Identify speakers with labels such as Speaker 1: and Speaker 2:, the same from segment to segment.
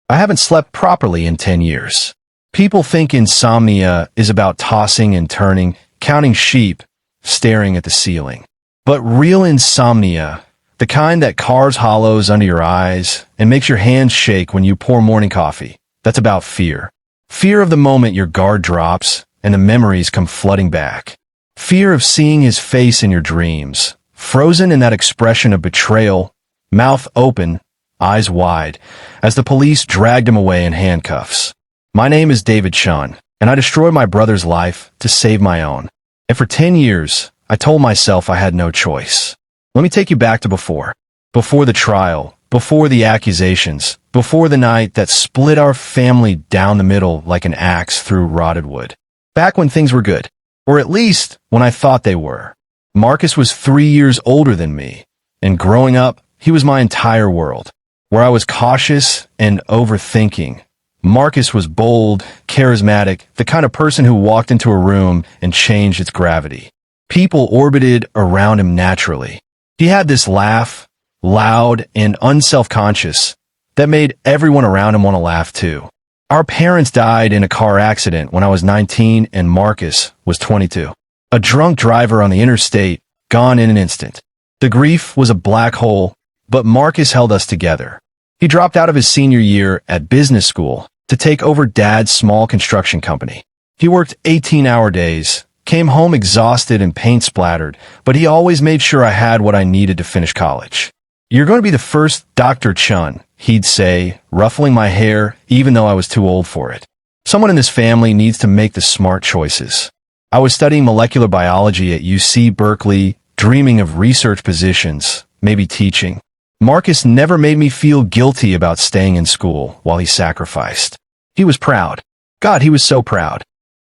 Speaker 1: I haven't slept properly in 10 years. People think insomnia is about tossing and turning, counting sheep, staring at the ceiling. But real insomnia, the kind that carves hollows under your eyes and makes your hands shake when you pour morning coffee, that's about fear. Fear of the moment your guard drops and the memories come flooding back. Fear of seeing his face in your dreams, frozen in that expression of betrayal, mouth open, eyes wide, as the police dragged him away in handcuffs. My name is David Chen, and I destroyed my brother's life to save my own. And for 10 years, I told myself I had no choice. Let me take you back to before. Before the trial, before the accusations, before the night that split our family down the middle like an axe through rotted wood. Back when things were good, or at least when I thought they were. Marcus was 3 years older than me, and growing up, he was my entire world. Where I was cautious and overthinking, Marcus was bold, charismatic, the kind of person who walked into a room and changed its gravity. People orbited around him naturally. He had this laugh, loud and unself-conscious, that made everyone around him want to laugh too. Our parents died in a car accident when I was 19 and Marcus was 22. A drunk driver on the interstate, gone in an instant. The grief was a black hole, but Marcus held us together. He dropped out of his senior year at business school to take over Dad's small construction company. He worked 18-hour days, came home exhausted and paint-splattered, but he always made sure I had what I needed to finish college. "You're going to be the first Dr. Chen," he'd say, ruffling my hair even though I was too old for it. Someone in this family needs to make the smart choices. I was studying molecular biology at UC Berkeley, dreaming of research positions, maybe teaching. Marcus never made me feel guilty about staying in school while he sacrificed. He was proud. God, he was so proud.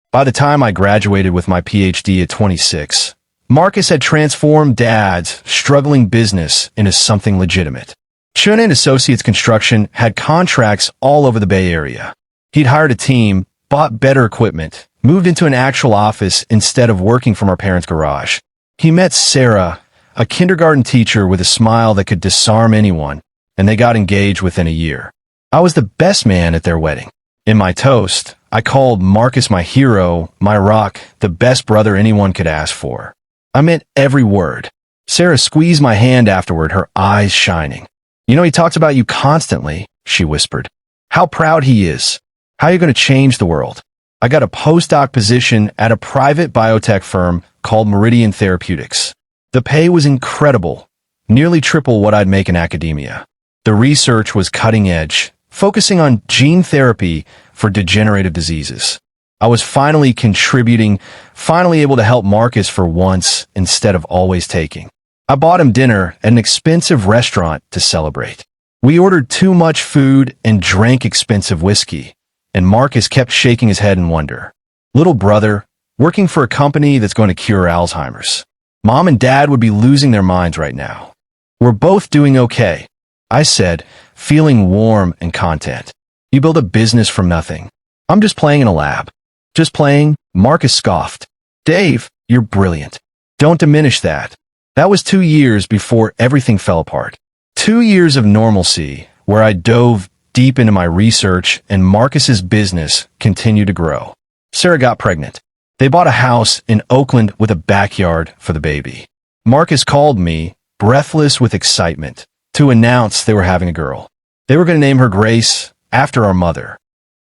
Speaker 1: By the time I graduated with my PhD at 26, Marcus had transformed Dad's struggling business into something legitimate. Chen and Associates Construction had contracts all over the Bay Area. He'd hired a team, bought better equipment, moved into an actual office instead of working from our parents' garage. He met Sarah, a kindergarten teacher with a smile that could disarm anyone, and they got engaged within a year. I was the best man at their wedding. In my toast, I called Marcus my hero, my rock, the best brother anyone could ask for. I meant every word. Sarah squeezed my hand afterward, her eyes shining. "You know, he talks about you constantly," she whispered. "How proud he is. How you're going to change the world." I got a postdoc position at a private biotech firm called Meridian Therapeutics. The pay was incredible, nearly triple what I'd make in academia. The research was cutting edge, focusing on gene therapy for degenerative diseases. I was finally contributing, finally able to help Marcus for once instead of always taking. I bought him dinner at an expensive restaurant to celebrate. We ordered too much food and drank expensive whiskey, and Marcus kept shaking his head in wonder. Little brother, working for a company that's going to cure Alzheimer's. Mom and Dad would be losing their minds right now. "We're both doing okay," I said, feeling warm and content. "You build a business from nothing." "I'm just playing in a lab." "Just playing?" Marcus scoffed. "Dave, you're brilliant. Don't diminish that." That was 2 years before everything fell apart. 2 years of normalcy, where I dove deep into my research and Marcus's business continued to grow. Sarah got pregnant. They bought a house in Oakland with a backyard for the baby. Marcus called me, breathless with excitement, to announce they were having a girl. They were going to name her Grace, after our mother.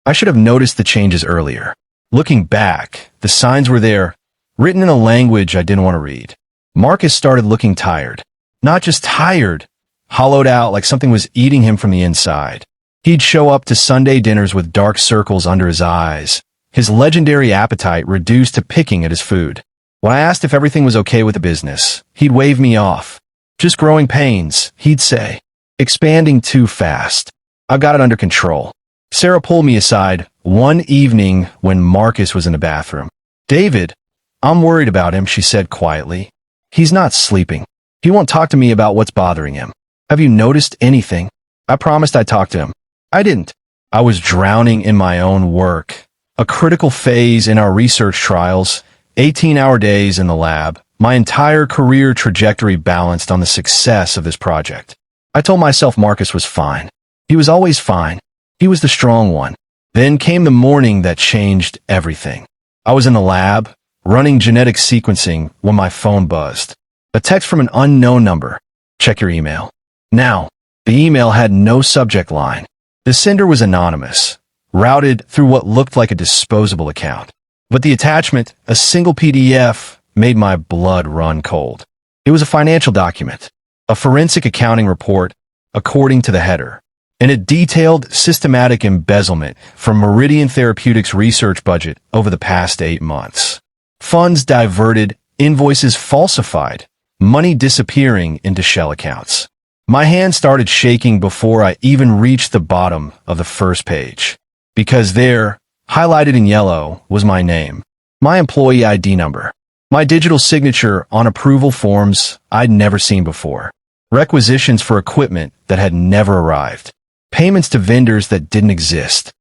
Speaker 1: I should have noticed the changes earlier. Looking back, the signs were there, written in a language I didn't want to read. Marcus started looking tired. Not just tired, hollowed out like something was eating him from the inside. He'd show up to Sunday dinners with dark circles under his eyes, his legendary appetite reduced to picking at his food. When I asked if everything was okay with the business, he'd wave me off. "Just growing pains," he'd say. "Expanding too fast. I've got it under control." Sarah pulled me aside one evening when Marcus was in the bathroom. "David, I'm worried about him," she said quietly. "He's not sleeping. He won't talk to me about what's bothering him. Have you noticed anything?" I promised I'd talk to him. I didn't. I was drowning in my own work. A critical phase in our research trials, 18-hour days in the lab, my entire career trajectory balanced on the success of this project. I told myself Marcus was fine. He was always fine. He was the strong one. Then came the morning that changed everything. I was in the lab, running genetic sequencing when my phone buzzed. A text from an unknown number. Check your email. Now, the email had no subject line. The sender was anonymous, routed through what looked like a disposable account. But the attachment, a single PDF, made my blood run cold. It was a financial document, a forensic accounting report, according to the header, and it detailed systematic embezzlement from Meridian Therapeutics' research budget over the past 8 months. Funds diverted, invoices falsified, money disappearing into shell accounts. My hand started shaking before I even reached the bottom of the first page, because there, highlighted in yellow, was my name, my employee ID number, my digital signature on approval forms I'd never seen before, requisitions for equipment that had never arrived, payments to vendors that didn't exist.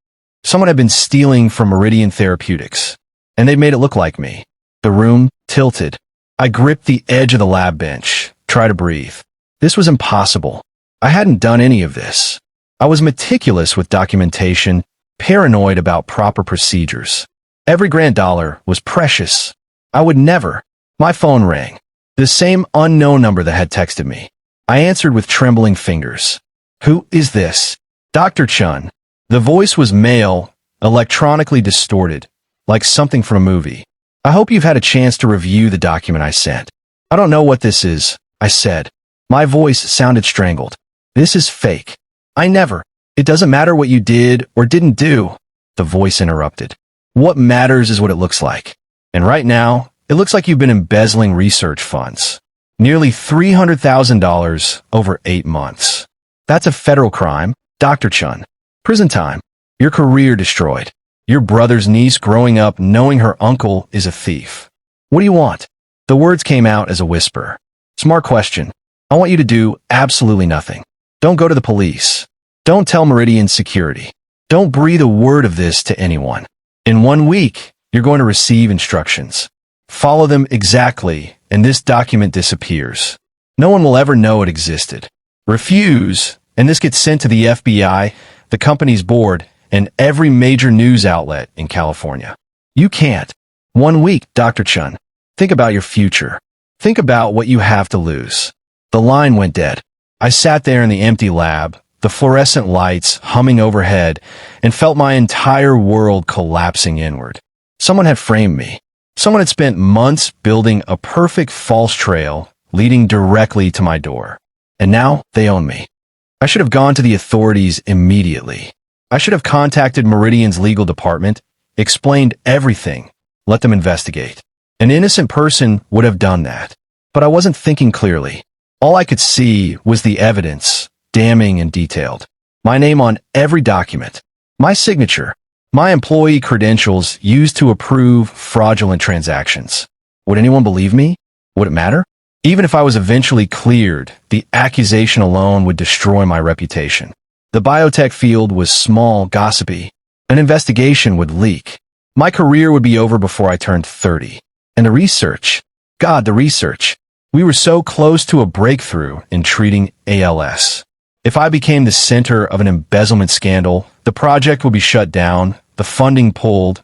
Speaker 1: Someone had been stealing from Meridian Therapeutics, and they'd made it look like me. The room tilted. I gripped the edge of the lab bench, tried to breathe. This was impossible. I hadn't done any of this. I was meticulous with documentation, paranoid about proper procedures. Every grand dollar was precious. I would never. My phone rang. The same unknown number that had texted me. I answered with trembling fingers. Who is this? Dr. Chen. The voice was male, electronically distorted, like something from a movie. I hope you've had a chance to review the document I sent. I don't know what this is, I said. My voice sounded strangled. This is fake. I never. It doesn't matter what you did or didn't do. The voice interrupted. What matters is what it looks like. And right now, it looks like you've been embezzling research funds. Nearly $300,000 over 8 months. That's a federal crime, Dr. Chen. Prison time. Your career destroyed. Your brother's niece growing up knowing her uncle is a thief. What do you want? The words came out as a whisper. Smart question. I want you to do absolutely nothing. Don't go to the police. Don't tell Meridian Security. Don't breathe a word of this to anyone. In 1 week, you're going to receive instructions. Follow them exactly, and this document disappears. No one will ever know it existed. Refuse, and this gets sent to the FBI, the company's board, and every major news outlet in California. You can't. 1 week, Dr. Chen. Think about your future. Think about what you have to lose. The line went dead. I sat there in the empty lab, the fluorescent lights humming overhead, and felt my entire world collapsing inward. Someone had framed me. Someone had spent months building a perfect false trail leading directly to my door. And now they own me. I should have gone to the authorities immediately. I should have contacted Meridian's legal department, explained everything, let them investigate. An innocent person would have done that. But I wasn't thinking clearly. All I could see was the evidence, damning and detailed. My name on every document. My signature. My employee credentials used to approve fraudulent transactions. Would anyone believe me? Would it matter? Even if I was eventually cleared, the accusation alone would destroy my reputation. The biotech field was small, gossipy. An investigation would leak. My career would be over before I turned 30. And the research. God, the research. We were so close to a breakthrough in treating ALS. If I became the center of an embezzlement scandal, the project would be shut down, the funding pulled,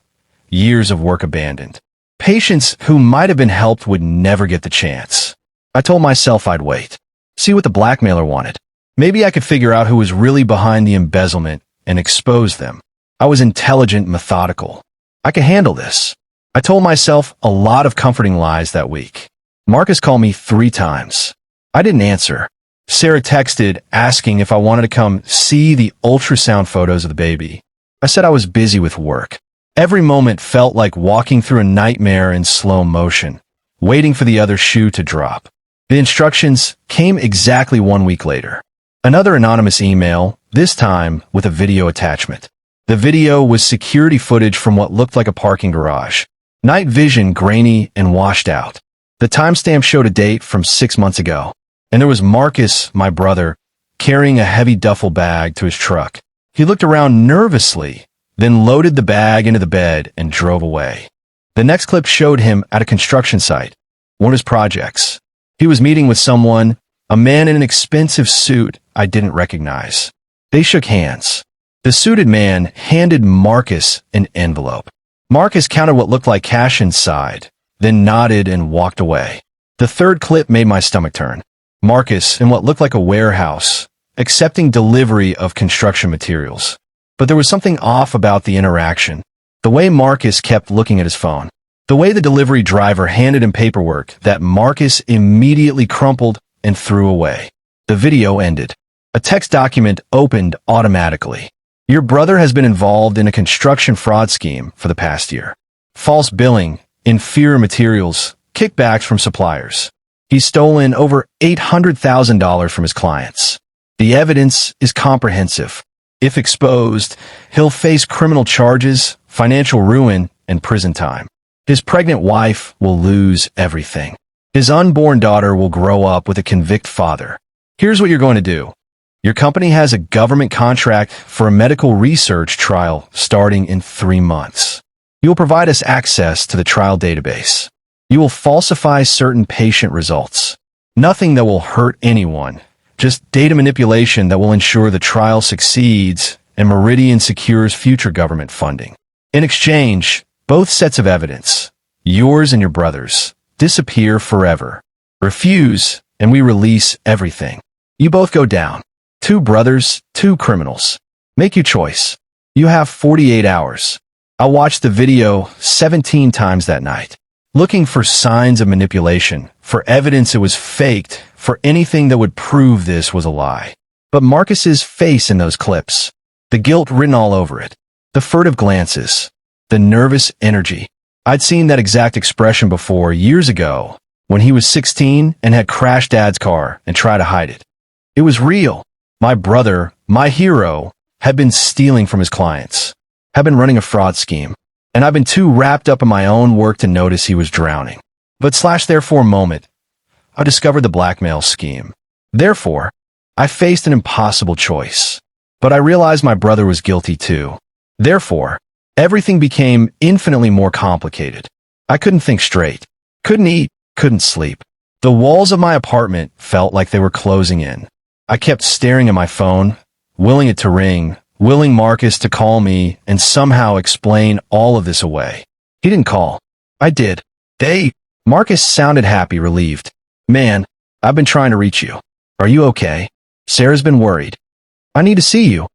Speaker 1: years of work abandoned. Patients who might have been helped would never get the chance. I told myself I'd wait. See what the blackmailer wanted. Maybe I could figure out who was really behind the embezzlement and expose them. I was intelligent, methodical. I could handle this. I told myself a lot of comforting lies that week. Marcus called me 3 times. I didn't answer. Sarah texted asking if I wanted to come see the ultrasound photos of the baby. I said I was busy with work. Every moment felt like walking through a nightmare in slow motion, waiting for the other shoe to drop. The instructions came exactly 1 week later. Another anonymous email, this time with a video attachment. The video was security footage from what looked like a parking garage. Night vision grainy and washed out. The timestamp showed a date from 6 months ago. And there was Marcus, my brother, carrying a heavy duffel bag to his truck. He looked around nervously, then loaded the bag into the bed and drove away. The next clip showed him at a construction site, one of his projects. He was meeting with someone, a man in an expensive suit I didn't recognize. They shook hands. The suited man handed Marcus an envelope. Marcus counted what looked like cash inside, then nodded and walked away. The third clip made my stomach turn. Marcus in what looked like a warehouse, accepting delivery of construction materials. But there was something off about the interaction. The way Marcus kept looking at his phone. The way the delivery driver handed him paperwork that Marcus immediately crumpled and threw away. The video ended. A text document opened automatically. Your brother has been involved in a construction fraud scheme for the past year. False billing, inferior materials, kickbacks from suppliers. He's stolen over $800,000 from his clients. The evidence is comprehensive. If exposed, he'll face criminal charges, financial ruin, and prison time. His pregnant wife will lose everything. His unborn daughter will grow up with a convicted father. Here's what you're going to do. Your company has a government contract for a medical research trial starting in 3 months. You'll provide us access to the trial database. You will falsify certain patient results. Nothing that will hurt anyone, just data manipulation that will ensure the trial succeeds and Meridian secures future government funding. In exchange, both sets of evidence, yours and your brother's, disappear forever. Refuse, and we release everything. You both go down. 2 brothers, 2 criminals. Make your choice. You have 48 hours. I watched the video 17 times that night, looking for signs of manipulation, for evidence it was faked, for anything that would prove this was a lie. But Marcus's face in those clips, the guilt written all over it, the furtive glances, the nervous energy. I'd seen that exact expression before years ago when he was 16 and had crashed Dad's car and tried to hide it. It was real. My brother, my hero, had been stealing from his clients, had been running a fraud scheme, and I've been too wrapped up in my own work to notice he was drowning. But there for a moment, I discovered the blackmail scheme. Therefore, I faced an impossible choice. But I realized my brother was guilty too. Therefore, everything became infinitely more complicated. I couldn't think straight, couldn't eat, couldn't sleep. The walls of my apartment felt like they were closing in. I kept staring at my phone, willing it to ring, willing Marcus to call me and somehow explain all of this away. He didn't call. I did. Marcus sounded happy, relieved. Man, I've been trying to reach you. Are you okay? Sarah's been worried. I need to see you,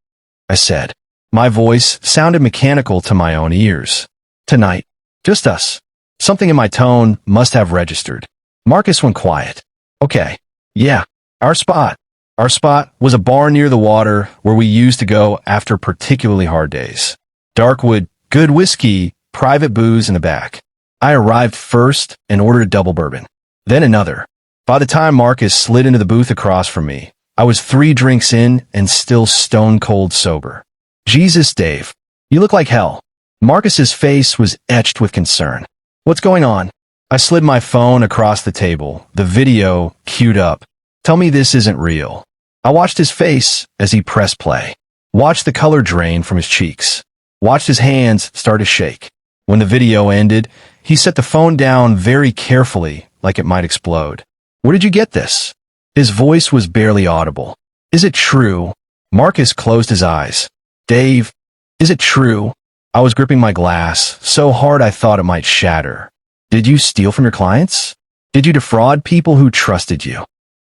Speaker 1: I said. My voice sounded mechanical to my own ears. Tonight. Just us. Something in my tone must have registered. Marcus went quiet. Okay. Yeah. Our spot. Our spot was a bar near the water where we used to go after particularly hard days. Dark wood, good whiskey, private booze in the back. I arrived first and ordered a double bourbon. Then another. By the time Marcus slid into the booth across from me, I was 3 drinks in and still stone cold sober. Jesus, Dave. You look like hell. Marcus's face was etched with concern. What's going on? I slid my phone across the table, the video queued up. Tell me this isn't real. I watched his face as he pressed play. Watched the color drain from his cheeks. Watched his hands start to shake. When the video ended, he set the phone down very carefully, like it might explode. Where did you get this? His voice was barely audible. Is it true? Marcus closed his eyes. Dave, is it true? I was gripping my glass so hard I thought it might shatter. Did you steal from your clients? Did you defraud people who trusted you?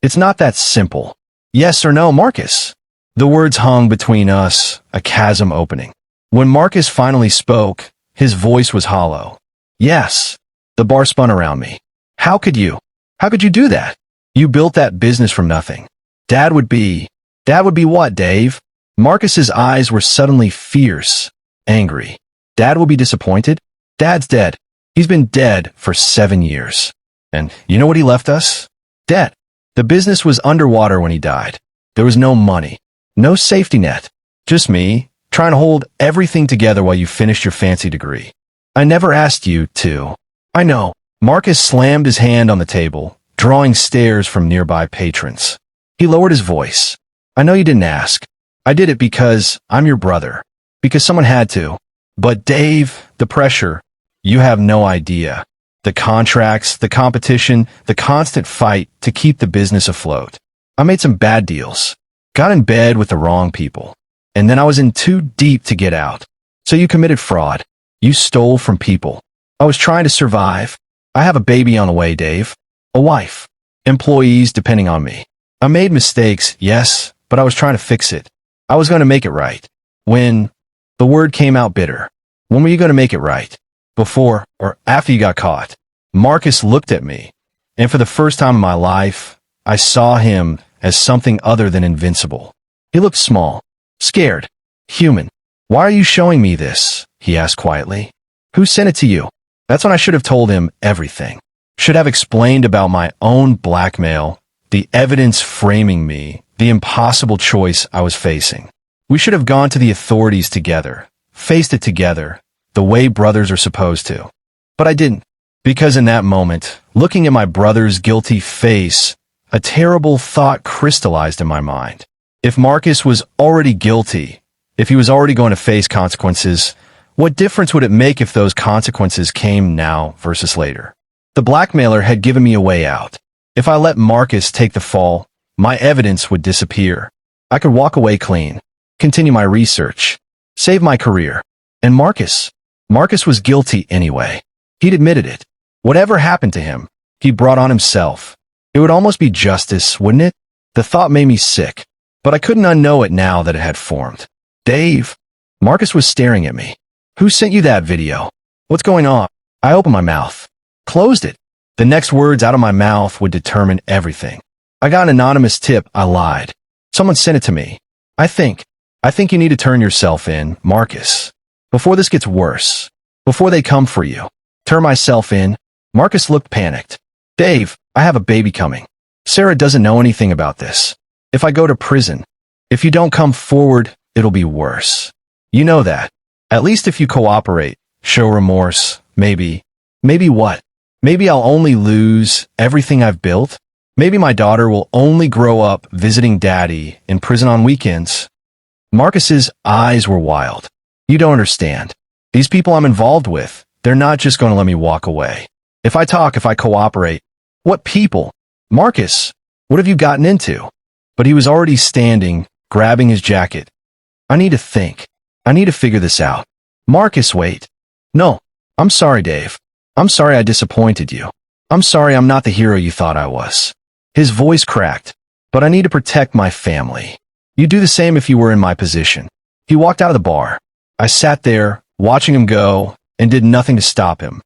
Speaker 1: It's not that simple. Yes or no, Marcus? The words hung between us, a chasm opening. When Marcus finally spoke, his voice was hollow. Yes. The bar spun around me. How could you? How could you do that? You built that business from nothing. Dad would be what, Dave? Marcus's eyes were suddenly fierce, angry. Dad will be disappointed? Dad's dead. He's been dead for 7 years. And you know what he left us? Debt. The business was underwater when he died. There was no money, no safety net. Just me, trying to hold everything together while you finished your fancy degree. I never asked you to. I know. Marcus slammed his hand on the table, drawing stares from nearby patrons. He lowered his voice. I know you didn't ask. I did it because I'm your brother. Because someone had to. But Dave, the pressure, you have no idea. The contracts, the competition, the constant fight to keep the business afloat. I made some bad deals. Got in bed with the wrong people. and then I was in too deep to get out. So you committed fraud. You stole from people. I was trying to survive. I have a baby on the way, Dave. A wife. Employees depending on me. I made mistakes, yes, but I was trying to fix it. I was going to make it right. When the word came out bitter. When were you going to make it right? Before or after you got caught? Marcus looked at me, and for the first time in my life, I saw him as something other than invincible. He looked small, scared, human. Why are you showing me this? He asked quietly. Who sent it to you? That's when I should have told him everything. Should have explained about my own blackmail, the evidence framing me, the impossible choice I was facing. We should have gone to the authorities together, faced it together, the way brothers are supposed to. But I didn't, because in that moment, looking at my brother's guilty face, a terrible thought crystallized in my mind. If Marcus was already guilty, if he was already going to face consequences, what difference would it make if those consequences came now versus later? The blackmailer had given me a way out. If I let Marcus take the fall, my evidence would disappear. I could walk away clean, continue my research, save my career. And Marcus was guilty anyway. He'd admitted it. Whatever happened to him, he brought on himself. It would almost be justice, wouldn't it? The thought made me sick, but I couldn't unknow it now that it had formed. Dave. Marcus was staring at me. Who sent you that video? What's going on? I opened my mouth, closed it. The next words out of my mouth would determine everything. I got an anonymous tip. I lied. Someone sent it to me. I think you need to turn yourself in, Marcus. Before this gets worse. Before they come for you. Turn myself in. Marcus looked panicked. Dave, I have a baby coming. Sarah doesn't know anything about this. If I go to prison, if you don't come forward, it'll be worse. You know that. At least if you cooperate, show remorse, maybe what? Maybe I'll only lose everything I've built? Maybe my daughter will only grow up visiting daddy in prison on weekends. Marcus's eyes were wild. You don't understand. These people I'm involved with, they're not just going to let me walk away. If I cooperate, what people? Marcus, what have you gotten into? But he was already standing, grabbing his jacket. I need to think. I need to figure this out. Marcus, wait. No, I'm sorry, Dave. I'm sorry I disappointed you. I'm sorry I'm not the hero you thought I was. His voice cracked. But I need to protect my family. You'd do the same if you were in my position. He walked out of the bar. I sat there, watching him go, and did nothing to stop him.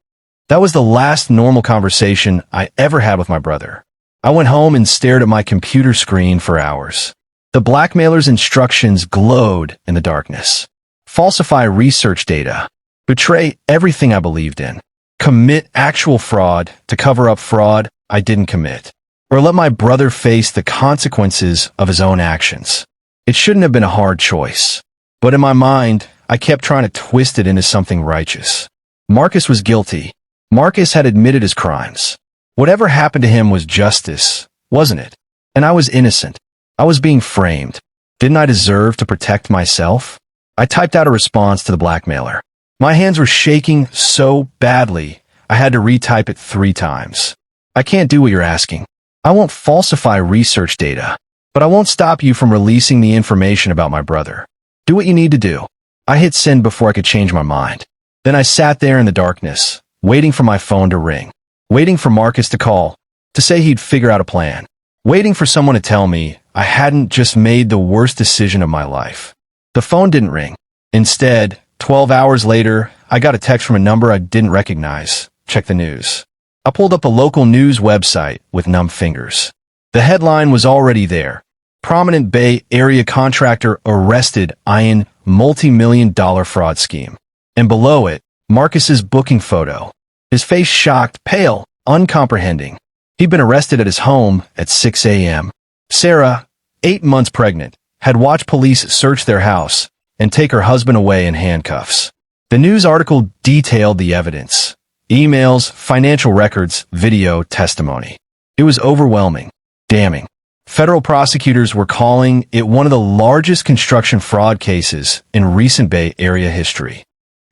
Speaker 1: That was the last normal conversation I ever had with my brother. I went home and stared at my computer screen for hours. The blackmailer's instructions glowed in the darkness. Falsify research data. Betray everything I believed in. Commit actual fraud to cover up fraud I didn't commit. Or let my brother face the consequences of his own actions. It shouldn't have been a hard choice. But in my mind, I kept trying to twist it into something righteous. Marcus was guilty. Marcus had admitted his crimes. Whatever happened to him was justice, wasn't it? And I was innocent. I was being framed. Didn't I deserve to protect myself? I typed out a response to the blackmailer. My hands were shaking so badly, I had to retype it 3 times. I can't do what you're asking. I won't falsify research data, but I won't stop you from releasing the information about my brother. Do what you need to do. I hit send before I could change my mind. Then I sat there in the darkness, waiting for my phone to ring, waiting for Marcus to call, to say he'd figure out a plan, waiting for someone to tell me I hadn't just made the worst decision of my life. The phone didn't ring. Instead, 12 hours later, I got a text from a number I didn't recognize. Check the news. I pulled up a local news website with numb fingers. The headline was already there. Prominent Bay Area contractor arrested in multi-million-dollar fraud scheme. And below it, Marcus's booking photo. His face shocked, pale, uncomprehending. He'd been arrested at his home at 6 a.m. Sarah, 8 months pregnant, had watched police search their house and take her husband away in handcuffs. The news article detailed the evidence. Emails, financial records, video, testimony. It was overwhelming, damning. Federal prosecutors were calling it one of the largest construction fraud cases in recent Bay Area history.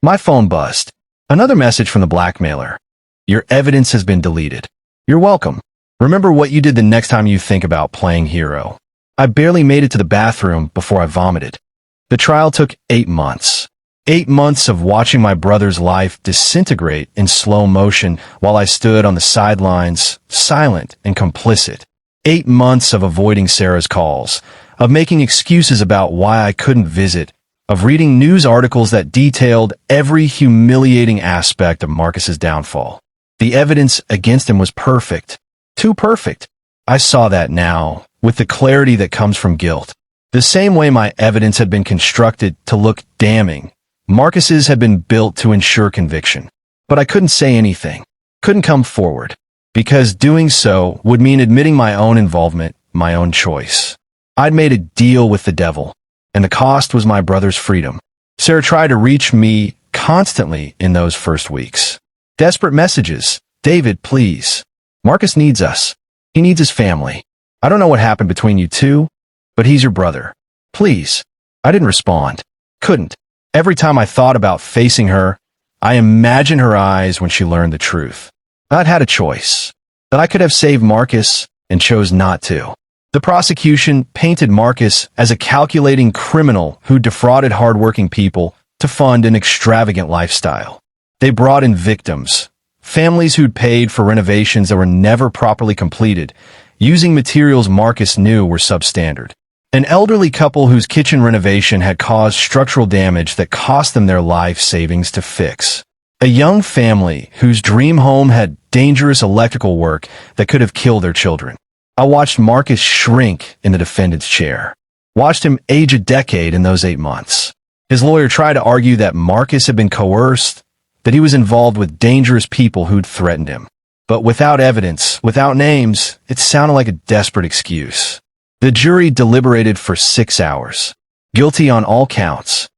Speaker 1: My phone buzzed. Another message from the blackmailer. Your evidence has been deleted. You're welcome. Remember what you did the next time you think about playing hero. I barely made it to the bathroom before I vomited. The trial took 8 months. 8 months of watching my brother's life disintegrate in slow motion while I stood on the sidelines, silent and complicit. 8 months of avoiding Sarah's calls, of making excuses about why I couldn't visit, of reading news articles that detailed every humiliating aspect of Marcus's downfall. The evidence against him was perfect. Too perfect. I saw that now, with the clarity that comes from guilt. The same way my evidence had been constructed to look damning, Marcus's had been built to ensure conviction. But I couldn't say anything, couldn't come forward, because doing so would mean admitting my own involvement, my own choice. I'd made a deal with the devil, and the cost was my brother's freedom. Sarah tried to reach me constantly in those first weeks. Desperate messages. David, please. Marcus needs us. He needs his family. I don't know what happened between you two, but he's your brother. Please. I didn't respond. Couldn't. Every time I thought about facing her, I imagined her eyes when she learned the truth. I'd had a choice. That I could have saved Marcus and chose not to. The prosecution painted Marcus as a calculating criminal who defrauded hardworking people to fund an extravagant lifestyle. They brought in victims, families who'd paid for renovations that were never properly completed, using materials Marcus knew were substandard. An elderly couple whose kitchen renovation had caused structural damage that cost them their life savings to fix. A young family whose dream home had dangerous electrical work that could have killed their children. I watched Marcus shrink in the defendant's chair. Watched him age a decade in those 8 months. His lawyer tried to argue that Marcus had been coerced, that he was involved with dangerous people who'd threatened him. But without evidence, without names, it sounded like a desperate excuse. The jury deliberated for 6 hours. Guilty on all counts.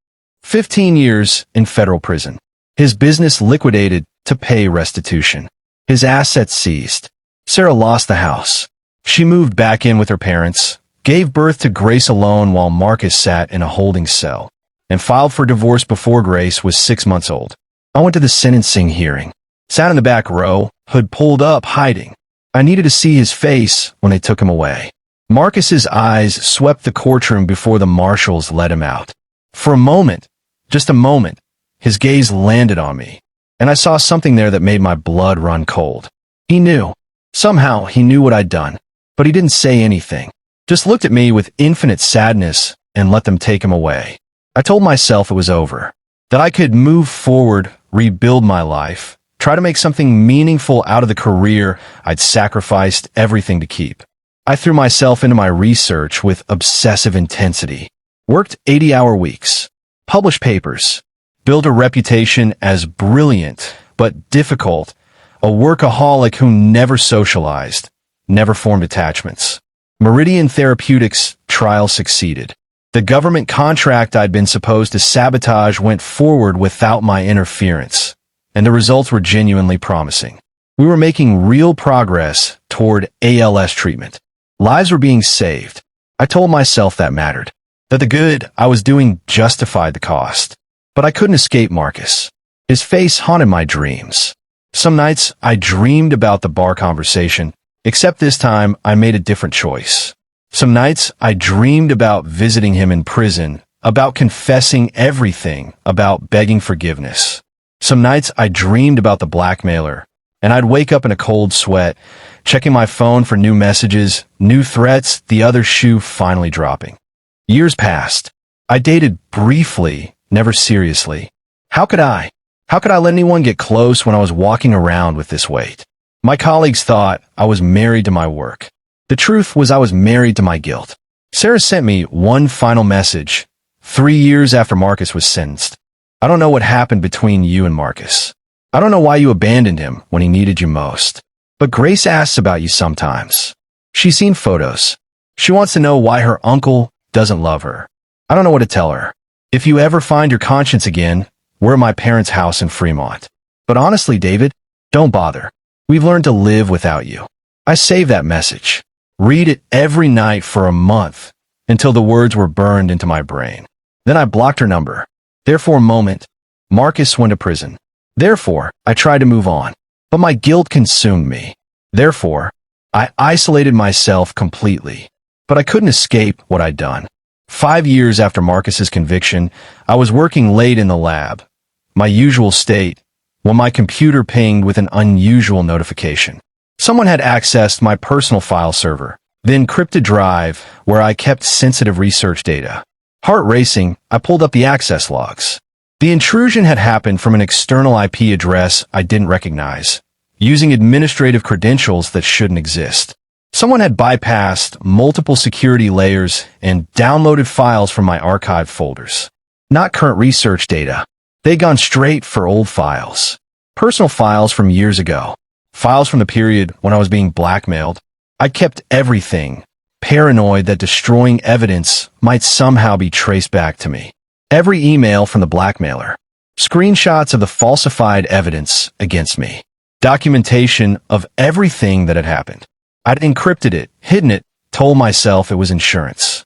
Speaker 1: 15 years in federal prison. His business liquidated to pay restitution. His assets seized. Sarah lost the house. She moved back in with her parents, gave birth to Grace alone while Marcus sat in a holding cell, and filed for divorce before Grace was 6 months old. I went to the sentencing hearing. Sat in the back row, hood pulled up, hiding. I needed to see his face when they took him away. Marcus's eyes swept the courtroom before the marshals let him out. For a moment, just a moment, his gaze landed on me, and I saw something there that made my blood run cold. He knew. Somehow he knew what I'd done, but he didn't say anything. Just looked at me with infinite sadness and let them take him away. I told myself it was over, that I could move forward, rebuild my life, try to make something meaningful out of the career I'd sacrificed everything to keep. I threw myself into my research with obsessive intensity, worked 80-hour weeks, published papers, built a reputation as brilliant but difficult, a workaholic who never socialized, never formed attachments. Meridian Therapeutics' trial succeeded. The government contract I'd been supposed to sabotage went forward without my interference, and the results were genuinely promising. We were making real progress toward ALS treatment. Lives were being saved. I told myself that mattered, that the good I was doing justified the cost. But I couldn't escape Marcus. His face haunted my dreams. Some nights I dreamed about the bar conversation, except this time I made a different choice. Some nights I dreamed about visiting him in prison, about confessing everything, about begging forgiveness. Some nights I dreamed about the blackmailer, and I'd wake up in a cold sweat, checking my phone for new messages, new threats, the other shoe finally dropping. Years passed. I dated briefly, never seriously. How could I let anyone get close when I was walking around with this weight? My colleagues thought I was married to my work. The truth was I was married to my guilt. Sarah sent me one final message, 3 years after Marcus was sentenced. I don't know what happened between you and Marcus. I don't know why you abandoned him when he needed you most. But Grace asks about you sometimes. She's seen photos. She wants to know why her uncle doesn't love her. I don't know what to tell her. If you ever find your conscience again, we're at my parents' house in Fremont. But honestly, David, don't bother. We've learned to live without you. I saved that message. Read it every night for a month until the words were burned into my brain. Then I blocked her number. There for a moment, Marcus went to prison. Therefore, I tried to move on. But my guilt consumed me. Therefore, I isolated myself completely. But I couldn't escape what I'd done. 5 years after Marcus's conviction, I was working late in the lab, my usual state, when my computer pinged with an unusual notification. Someone had accessed my personal file server, the encrypted drive where I kept sensitive research data. Heart racing, I pulled up the access logs. The intrusion had happened from an external IP address I didn't recognize, using administrative credentials that shouldn't exist. Someone had bypassed multiple security layers and downloaded files from my archive folders. Not current research data. They'd gone straight for old files. Personal files from years ago. Files from the period when I was being blackmailed. I kept everything, paranoid that destroying evidence might somehow be traced back to me. Every email from the blackmailer. Screenshots of the falsified evidence against me. Documentation of everything that had happened. I'd encrypted it, hidden it, told myself it was insurance.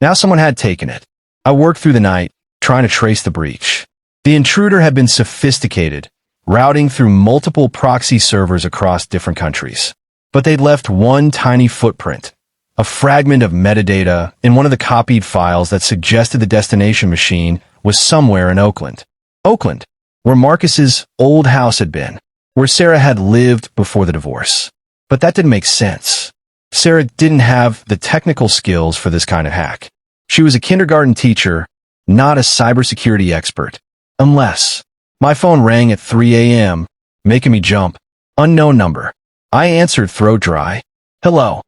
Speaker 1: Now someone had taken it. I worked through the night, trying to trace the breach. The intruder had been sophisticated, routing through multiple proxy servers across different countries. But they'd left one tiny footprint, a fragment of metadata in one of the copied files that suggested the destination machine was somewhere in Oakland. Oakland, where Marcus's old house had been, where Sarah had lived before the divorce. But that didn't make sense. Sarah didn't have the technical skills for this kind of hack. She was a kindergarten teacher, not a cybersecurity expert. Unless my phone rang at 3 a.m., making me jump. Unknown number. I answered throat dry. Hello.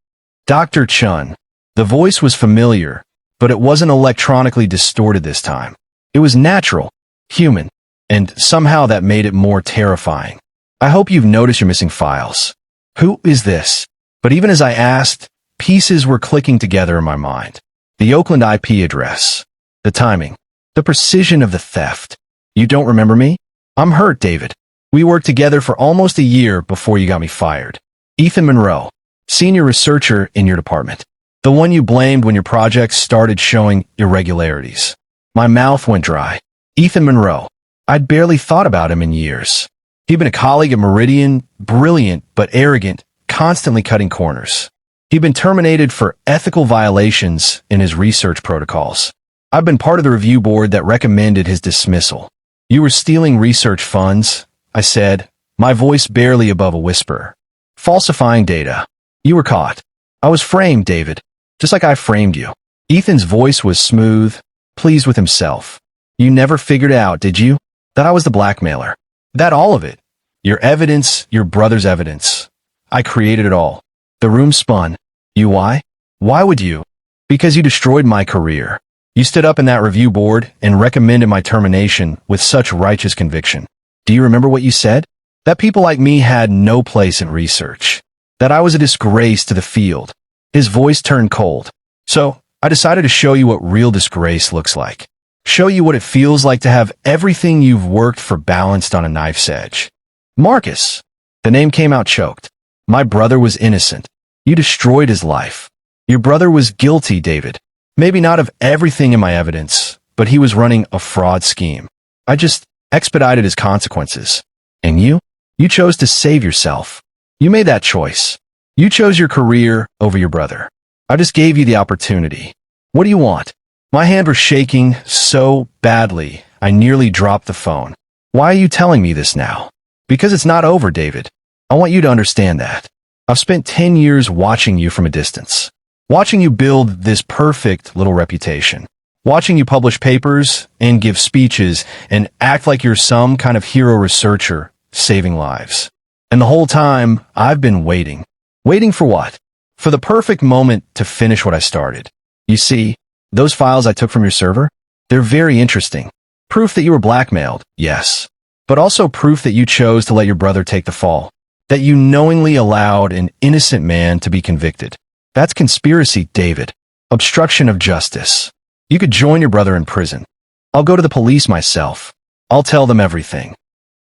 Speaker 1: Dr. Chen. The voice was familiar, but it wasn't electronically distorted this time. It was natural, human, and somehow that made it more terrifying. I hope you've noticed your missing files. Who is this? But even as I asked, pieces were clicking together in my mind. The Oakland IP address. The timing. The precision of the theft. You don't remember me? I'm hurt, David. We worked together for almost a year before you got me fired. Ethan Monroe, senior researcher in your department. The one you blamed when your projects started showing irregularities. My mouth went dry. Ethan Monroe. I'd barely thought about him in years. He'd been a colleague at Meridian, brilliant but arrogant, constantly cutting corners. He'd been terminated for ethical violations in his research protocols. I've been part of the review board that recommended his dismissal. You were stealing research funds, I said, my voice barely above a whisper. Falsifying data. You were caught. I was framed, David, just like I framed you. Ethan's voice was smooth, pleased with himself. You never figured out, did you? That I was the blackmailer. That all of it. Your evidence, your brother's evidence. I created it all. The room spun. You why? Why would you? Because you destroyed my career. You stood up in that review board and recommended my termination with such righteous conviction. Do you remember what you said? That people like me had no place in research. That I was a disgrace to the field. His voice turned cold. So, I decided to show you what real disgrace looks like. Show you what it feels like to have everything you've worked for balanced on a knife's edge. Marcus. The name came out choked. My brother was innocent. You destroyed his life. Your brother was guilty, David. Maybe not of everything in my evidence, but he was running a fraud scheme. I just expedited his consequences. And you? You chose to save yourself. You made that choice. You chose your career over your brother. I just gave you the opportunity. What do you want? My hand was shaking so badly, I nearly dropped the phone. Why are you telling me this now? Because it's not over, David. I want you to understand that. I've spent 10 years watching you from a distance. Watching you build this perfect little reputation. Watching you publish papers and give speeches and act like you're some kind of hero researcher saving lives. And the whole time, I've been waiting. Waiting for what? For the perfect moment to finish what I started. You see, those files I took from your server? They're very interesting. Proof that you were blackmailed, yes. But also proof that you chose to let your brother take the fall. That you knowingly allowed an innocent man to be convicted. That's conspiracy, David. Obstruction of justice. You could join your brother in prison. I'll go to the police myself. I'll tell them everything.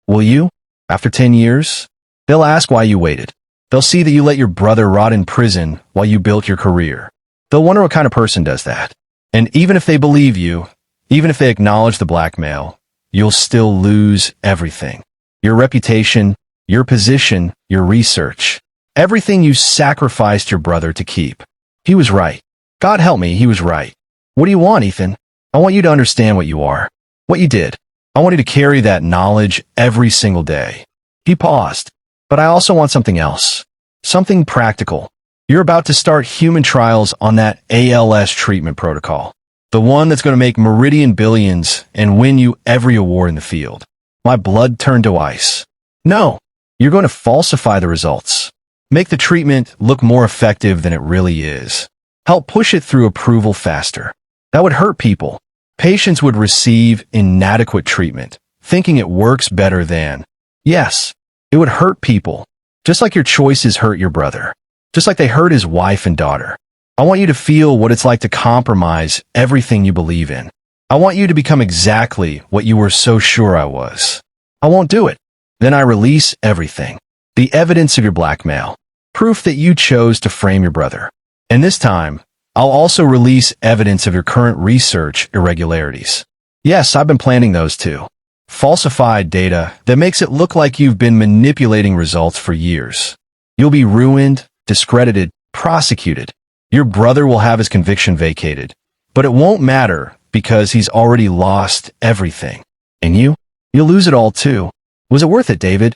Speaker 1: Will you? After 10 years? They'll ask why you waited. They'll see that you let your brother rot in prison while you built your career. They'll wonder what kind of person does that. And even if they believe you, even if they acknowledge the blackmail, you'll still lose everything. Your reputation, your position, your research. Everything you sacrificed your brother to keep. He was right. God help me, he was right. What do you want, Ethan? I want you to understand what you are, what you did. I want you to carry that knowledge every single day. He paused. But I also want something else. Something practical. You're about to start human trials on that ALS treatment protocol. The one that's going to make Meridian billions and win you every award in the field. My blood turned to ice. No, you're going to falsify the results. Make the treatment look more effective than it really is. Help push it through approval faster. That would hurt people. Patients would receive inadequate treatment, thinking it works better than. Yes, it would hurt people. Just like your choices hurt your brother. Just like they hurt his wife and daughter. I want you to feel what it's like to compromise everything you believe in. I want you to become exactly what you were so sure I was. I won't do it. Then I release everything. The evidence of your blackmail. Proof that you chose to frame your brother. And this time, I'll also release evidence of your current research irregularities. Yes, I've been planning those too. Falsified data that makes it look like you've been manipulating results for years. You'll be ruined, discredited, prosecuted. Your brother will have his conviction vacated. But it won't matter because he's already lost everything. And you'll lose it all too. Was it worth it, David?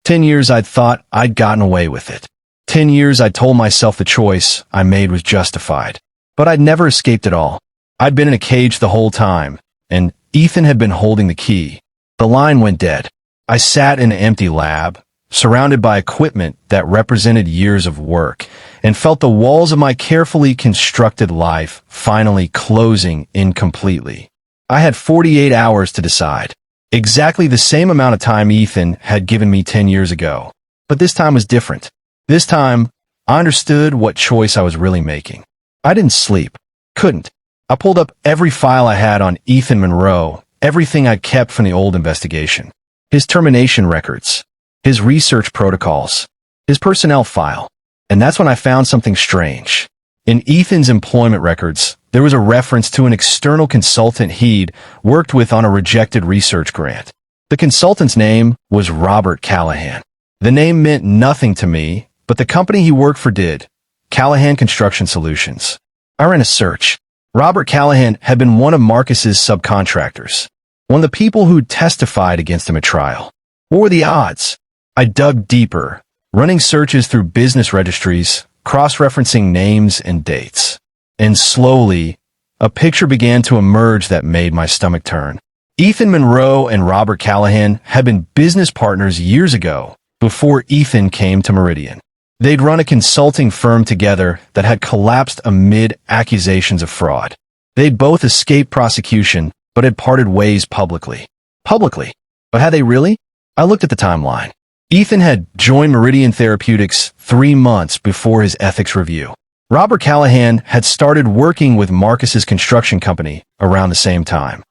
Speaker 1: 10 years I'd thought I'd gotten away with it. 10 years I told myself the choice I made was justified. But I'd never escaped it all. I'd been in a cage the whole time, and Ethan had been holding the key. The line went dead. I sat in an empty lab, surrounded by equipment that represented years of work, and felt the walls of my carefully constructed life finally closing in completely. I had 48 hours to decide. Exactly the same amount of time Ethan had given me 10 years ago. But this time was different. This time, I understood what choice I was really making. I didn't sleep. Couldn't. I pulled up every file I had on Ethan Monroe, everything I'd kept from the old investigation. His termination records, his research protocols, his personnel file. And that's when I found something strange. In Ethan's employment records, there was a reference to an external consultant he'd worked with on a rejected research grant. The consultant's name was Robert Callahan. The name meant nothing to me, but the company he worked for did. Callahan Construction Solutions. I ran a search. Robert Callahan had been one of Marcus's subcontractors. One of the people who'd testified against him at trial. What were the odds? I dug deeper, running searches through business registries, cross-referencing names and dates. And slowly, a picture began to emerge that made my stomach turn. Ethan Monroe and Robert Callahan had been business partners years ago, before Ethan came to Meridian. They'd run a consulting firm together that had collapsed amid accusations of fraud. They'd both escaped prosecution, but had parted ways publicly. Publicly? But had they really? I looked at the timeline. Ethan had joined Meridian Therapeutics 3 months before his ethics review. Robert Callahan had started working with Marcus's construction company around the same time.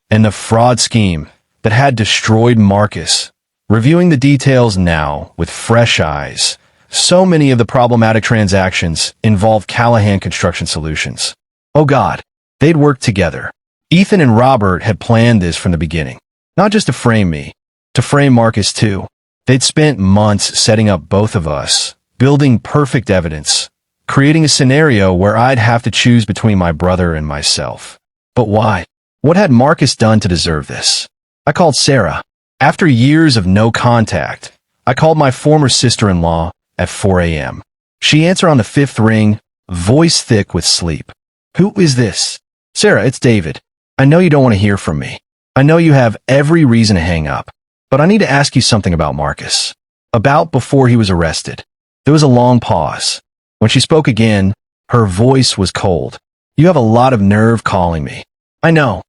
Speaker 1: And the fraud scheme that had destroyed Marcus, reviewing the details now with fresh eyes, so many of the problematic transactions involved Callahan Construction Solutions. Oh God, they'd worked together. Ethan and Robert had planned this from the beginning. Not just to frame me, to frame Marcus too. They'd spent months setting up both of us, building perfect evidence, creating a scenario where I'd have to choose between my brother and myself. But why? What had Marcus done to deserve this? I called Sarah. After years of no contact, I called my former sister-in-law at 4 a.m. She answered on the 5th ring, voice thick with sleep. Who is this? Sarah, it's David. I know you don't want to hear from me. I know you have every reason to hang up. But I need to ask you something about Marcus. About before he was arrested. There was a long pause. When she spoke again, her voice was cold. You have a lot of nerve calling me. I know.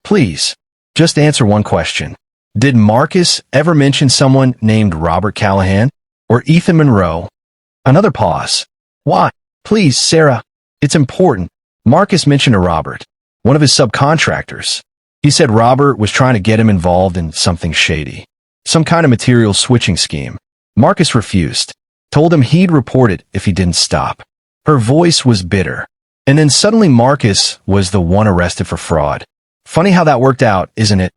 Speaker 1: Please, just answer one question. Did Marcus ever mention someone named Robert Callahan? Or Ethan Monroe? Another pause. Why? Please, Sarah. It's important. Marcus mentioned a Robert, one of his subcontractors. He said Robert was trying to get him involved in something shady. Some kind of material switching scheme. Marcus refused. Told him he'd report it if he didn't stop. Her voice was bitter. And then suddenly Marcus was the one arrested for fraud. Funny how that worked out, isn't it?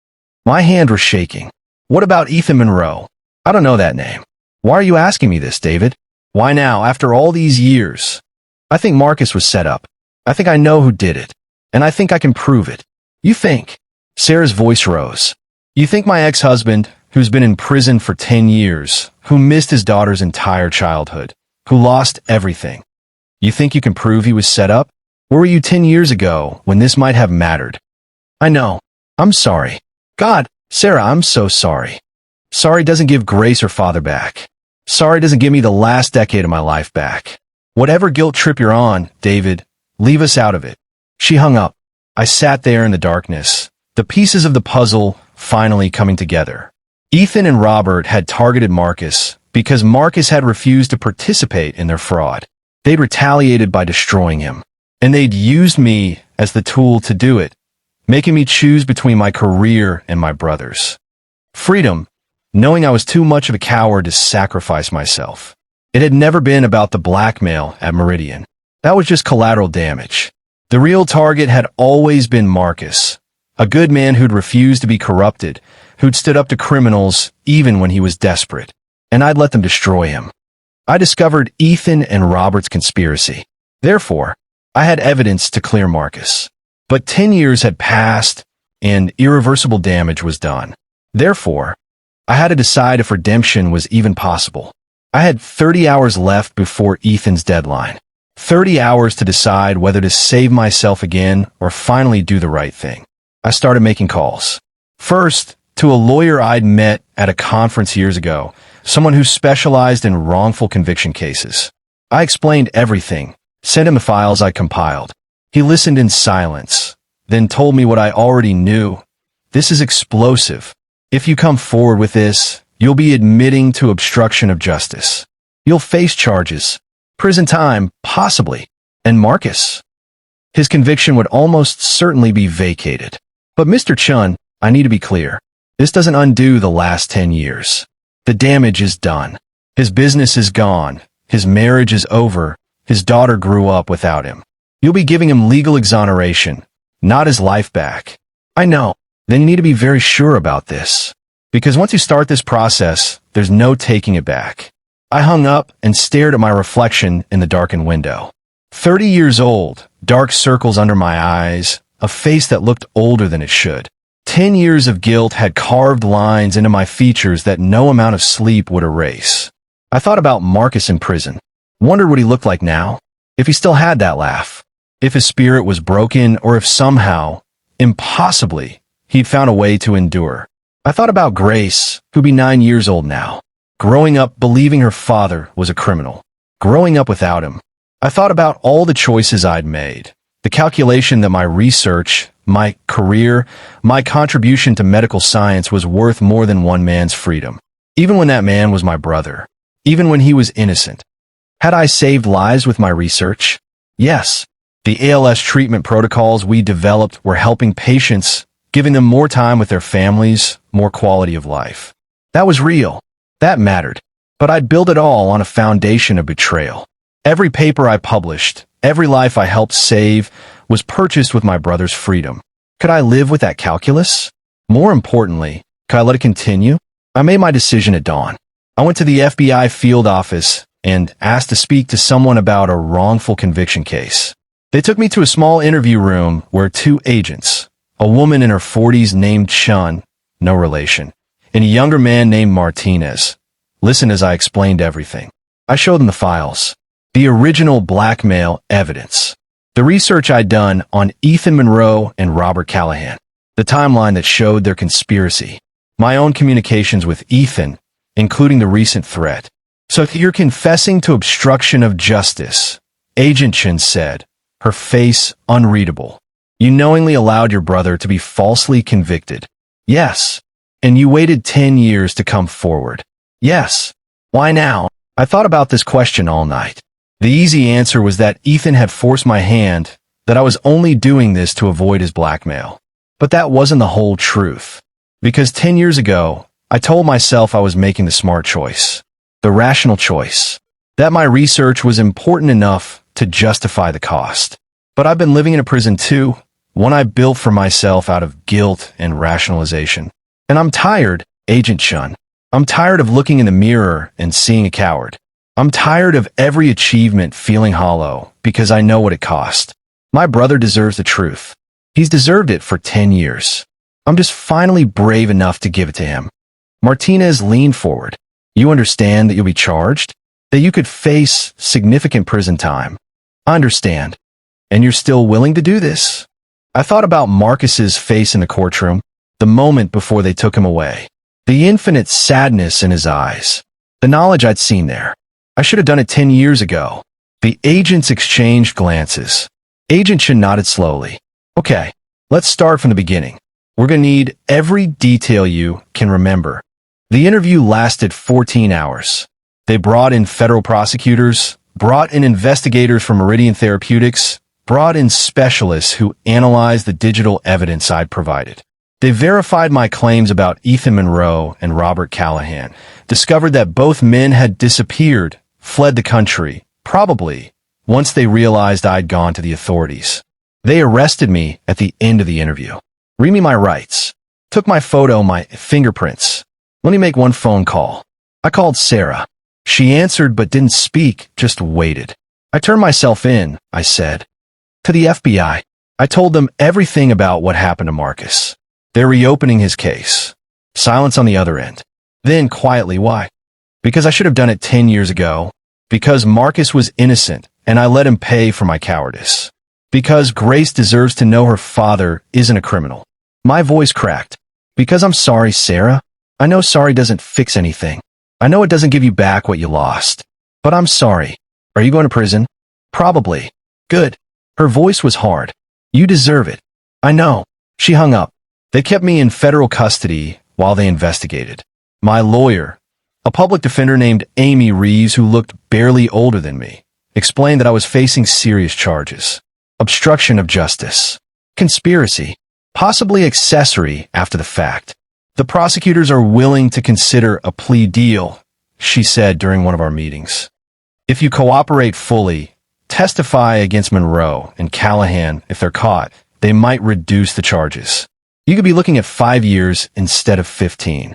Speaker 1: My hand was shaking. What about Ethan Monroe? I don't know that name. Why are you asking me this, David? Why now, after all these years? I think Marcus was set up. I think I know who did it. And I think I can prove it. You think? Sarah's voice rose. You think my ex-husband, who's been in prison for 10 years, who missed his daughter's entire childhood, who lost everything, you think you can prove he was set up? Where were you 10 years ago when this might have mattered? I know. I'm sorry. God, Sarah, I'm so sorry. Sorry doesn't give Grace her father back. Sorry doesn't give me the last decade of my life back. Whatever guilt trip you're on, David, leave us out of it. She hung up. I sat there in the darkness, the pieces of the puzzle finally coming together. Ethan and Robert had targeted Marcus because Marcus had refused to participate in their fraud. They'd retaliated by destroying him, and they'd used me as the tool to do it, making me choose between my career and my brother's freedom, knowing I was too much of a coward to sacrifice myself. It had never been about the blackmail at Meridian. That was just collateral damage. The real target had always been Marcus, a good man who'd refused to be corrupted, who'd stood up to criminals even when he was desperate, and I'd let them destroy him. I discovered Ethan and Robert's conspiracy. Therefore, I had evidence to clear Marcus. But 10 years had passed, and irreversible damage was done. Therefore, I had to decide if redemption was even possible. I had 30 hours left before Ethan's deadline. 30 hours to decide whether to save myself again or finally do the right thing. I started making calls. First, to a lawyer I'd met at a conference years ago, someone who specialized in wrongful conviction cases. I explained everything, sent him the files I compiled. He listened in silence, then told me what I already knew. This is explosive. If you come forward with this, you'll be admitting to obstruction of justice. You'll face charges, prison time, possibly, and Marcus. His conviction would almost certainly be vacated. But Mr. Chen, I need to be clear. This doesn't undo the last 10 years. The damage is done. His business is gone. His marriage is over. His daughter grew up without him. You'll be giving him legal exoneration, not his life back. I know. Then you need to be very sure about this. Because once you start this process, there's no taking it back. I hung up and stared at my reflection in the darkened window. 30 years old, dark circles under my eyes, a face that looked older than it should. 10 years of guilt had carved lines into my features that no amount of sleep would erase. I thought about Marcus in prison. Wondered what he looked like now. If he still had that laugh. If his spirit was broken, or if somehow, impossibly, he'd found a way to endure. I thought about Grace, who'd be 9 years old now. Growing up believing her father was a criminal. Growing up without him. I thought about all the choices I'd made. The calculation that my research, my career, my contribution to medical science was worth more than one man's freedom. Even when that man was my brother. Even when he was innocent. Had I saved lives with my research? Yes. The ALS treatment protocols we developed were helping patients, giving them more time with their families, more quality of life. That was real. That mattered. But I'd built it all on a foundation of betrayal. Every paper I published, every life I helped save, was purchased with my brother's freedom. Could I live with that calculus? More importantly, could I let it continue? I made my decision at dawn. I went to the FBI field office and asked to speak to someone about a wrongful conviction case. They took me to a small interview room where two agents, a woman in her 40s named Chen, no relation, and a younger man named Martinez, listened as I explained everything. I showed them the files, the original blackmail evidence, the research I'd done on Ethan Monroe and Robert Callahan, the timeline that showed their conspiracy, my own communications with Ethan, including the recent threat. So you're confessing to obstruction of justice, Agent Chen said, her face unreadable. You knowingly allowed your brother to be falsely convicted. Yes. And you waited 10 years to come forward. Yes. Why now? I thought about this question all night. The easy answer was that Ethan had forced my hand, that I was only doing this to avoid his blackmail. But that wasn't the whole truth. Because 10 years ago, I told myself I was making the smart choice, the rational choice, that my research was important enough to justify the cost. But I've been living in a prison too, one I built for myself out of guilt and rationalization. And I'm tired, Agent Chen. I'm tired of looking in the mirror and seeing a coward. I'm tired of every achievement feeling hollow because I know what it cost. My brother deserves the truth. He's deserved it for 10 years. I'm just finally brave enough to give it to him." Martinez leaned forward. "You understand that you'll be charged? That you could face significant prison time?" "I understand. And you're still willing to do this?" I thought about Marcus's face in the courtroom, the moment before they took him away. The infinite sadness in his eyes. The knowledge I'd seen there. I should have done it 10 years ago. The agents exchanged glances. Agent Chen nodded slowly. "Okay, let's start from the beginning. We're going to need every detail you can remember." The interview lasted 14 hours. They brought in federal prosecutors, brought in investigators from Meridian Therapeutics, brought in specialists who analyzed the digital evidence I'd provided. They verified my claims about Ethan Monroe and Robert Callahan, discovered that both men had disappeared, fled the country, probably once they realized I'd gone to the authorities. They arrested me at the end of the interview. Read me my rights. Took my photo, my fingerprints. "Let me make one phone call." I called Sarah. She answered but didn't speak, just waited. "I turned myself in," I said. "To the FBI. I told them everything about what happened to Marcus. They're reopening his case." Silence on the other end. Then quietly, "Why?" "Because I should have done it 10 years ago. Because Marcus was innocent, and I let him pay for my cowardice. Because Grace deserves to know her father isn't a criminal." My voice cracked. "Because I'm sorry, Sarah. I know sorry doesn't fix anything. I know it doesn't give you back what you lost. But I'm sorry. Are you going to prison?" "Probably." "Good." Her voice was hard. "You deserve it." "I know." She hung up. They kept me in federal custody while they investigated. My lawyer, a public defender named Amy Reeves, who looked barely older than me, explained that I was facing serious charges. Obstruction of justice. Conspiracy. Possibly accessory after the fact. "The prosecutors are willing to consider a plea deal," she said during one of our meetings. "If you cooperate fully, testify against Monroe and Callahan if they're caught, they might reduce the charges. You could be looking at 5 years instead of 15.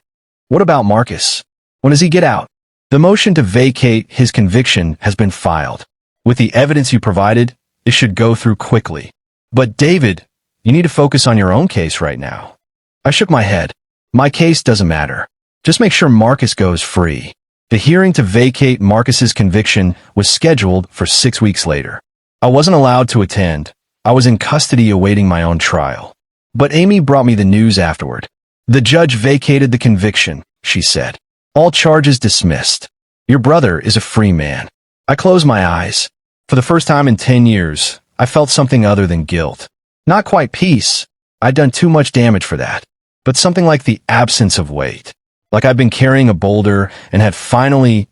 Speaker 1: "What about Marcus? When does he get out?" "The motion to vacate his conviction has been filed. With the evidence you provided, it should go through quickly." "But David, you need to focus on your own case right now." I shook my head. "My case doesn't matter. Just make sure Marcus goes free." The hearing to vacate Marcus's conviction was scheduled for 6 weeks later. I wasn't allowed to attend. I was in custody awaiting my own trial. But Amy brought me the news afterward. "The judge vacated the conviction," she said. "All charges dismissed. Your brother is a free man." I closed my eyes. For the first time in 10 years, I felt something other than guilt. Not quite peace. I'd done too much damage for that. But something like the absence of weight. Like I'd been carrying a boulder and had finally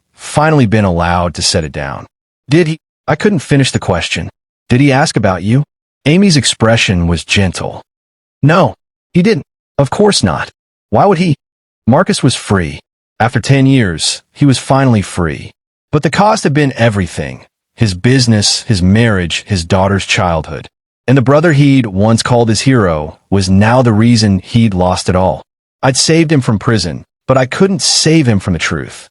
Speaker 1: been allowed to set it down. "Did he?" I couldn't finish the question. "Did he ask about you?" Amy's expression was gentle. "No, he didn't. Of course not. Why would he?" Marcus was free. After 10 years, he was finally free. But the cost had been everything. His business, his marriage, his daughter's childhood. And the brother he'd once called his hero was now the reason he'd lost it all. I'd saved him from prison, but I couldn't save him from the truth.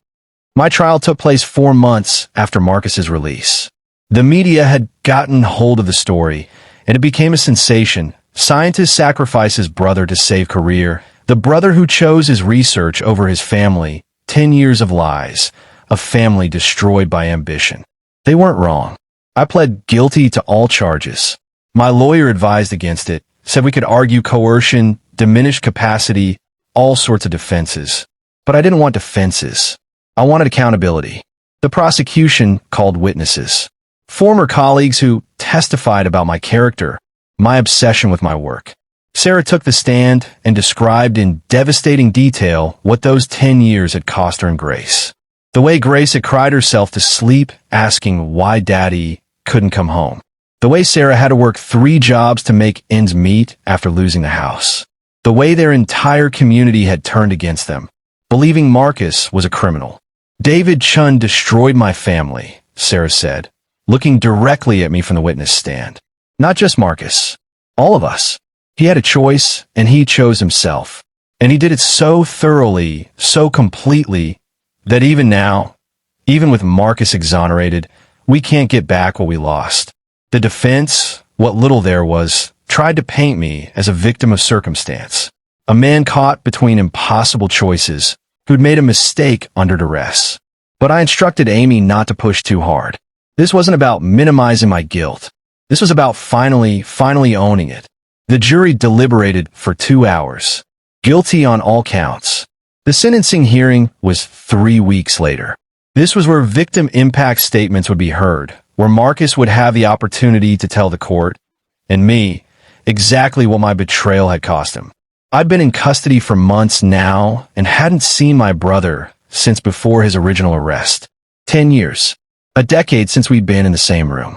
Speaker 1: My trial took place 4 months after Marcus's release. The media had gotten hold of the story, and it became a sensation. Scientist sacrificed his brother to save career. The brother who chose his research over his family. 10 years of lies. A family destroyed by ambition. They weren't wrong. I pled guilty to all charges. My lawyer advised against it, said we could argue coercion, diminished capacity, all sorts of defenses. But I didn't want defenses. I wanted accountability. The prosecution called witnesses. Former colleagues who testified about my character, my obsession with my work. Sarah took the stand and described in devastating detail what those 10 years had cost her and Grace. The way Grace had cried herself to sleep, asking why Daddy couldn't come home. The way Sarah had to work 3 jobs to make ends meet after losing the house. The way their entire community had turned against them, believing Marcus was a criminal. "David Chen destroyed my family," Sarah said, looking directly at me from the witness stand. "Not just Marcus. All of us. He had a choice, and he chose himself. And he did it so thoroughly, so completely, that even now, even with Marcus exonerated, we can't get back what we lost. The defense, what little there was, tried to paint me as a victim of circumstance, a man caught between impossible choices who'd made a mistake under duress. But I instructed Amy not to push too hard. This wasn't about minimizing my guilt. This was about finally owning it. The jury deliberated for 2 hours. Guilty on all counts. The sentencing hearing was 3 weeks later. This was where victim impact statements would be heard, where Marcus would have the opportunity to tell the court, and me, exactly what my betrayal had cost him. I'd been in custody for months now and hadn't seen my brother since before his original arrest. 10 years. A decade since we'd been in the same room.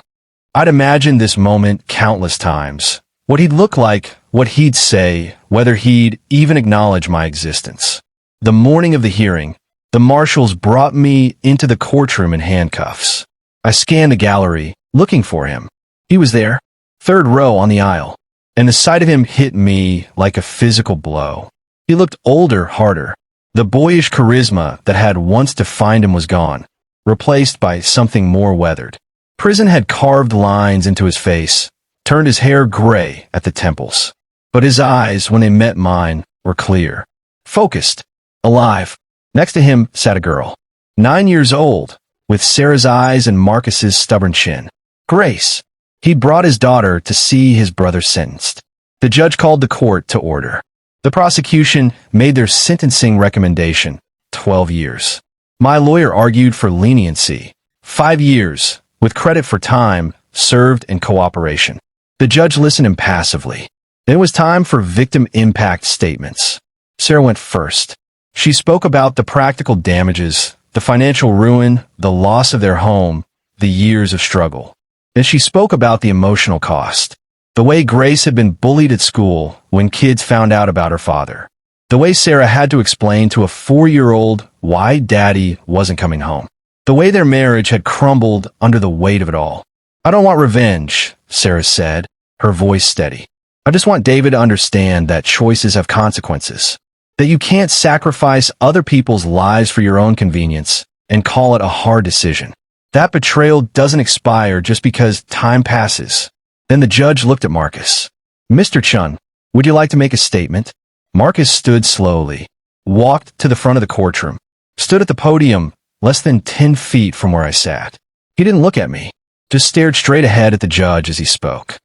Speaker 1: I'd imagined this moment countless times. What he'd look like, what he'd say, whether he'd even acknowledge my existence. The morning of the hearing, the marshals brought me into the courtroom in handcuffs. I scanned the gallery, looking for him. He was there, third row on the aisle, and the sight of him hit me like a physical blow. He looked older, harder. The boyish charisma that had once defined him was gone, replaced by something more weathered. Prison had carved lines into his face, turned his hair gray at the temples. But his eyes, when they met mine, were clear, focused, alive. Next to him sat a girl, 9 years old, with Sarah's eyes and Marcus's stubborn chin. Grace. He'd brought his daughter to see his brother sentenced. The judge called the court to order. The prosecution made their sentencing recommendation, 12 years. My lawyer argued for leniency, 5 years, with credit for time served in cooperation. The judge listened impassively. Then it was time for victim impact statements. Sarah went first. She spoke about the practical damages, the financial ruin, the loss of their home, the years of struggle. Then she spoke about the emotional cost. The way Grace had been bullied at school when kids found out about her father. The way Sarah had to explain to a 4-year-old why Daddy wasn't coming home. The way their marriage had crumbled under the weight of it all. I don't want revenge, Sarah said, her voice steady. I just want David to understand that choices have consequences. That you can't sacrifice other people's lives for your own convenience and call it a hard decision. That betrayal doesn't expire just because time passes. Then the judge looked at Marcus. Mr. Chen, would you like to make a statement? Marcus stood slowly, walked to the front of the courtroom, stood at the podium less than 10 feet from where I sat. He didn't look at me, just stared straight ahead at the judge as he spoke.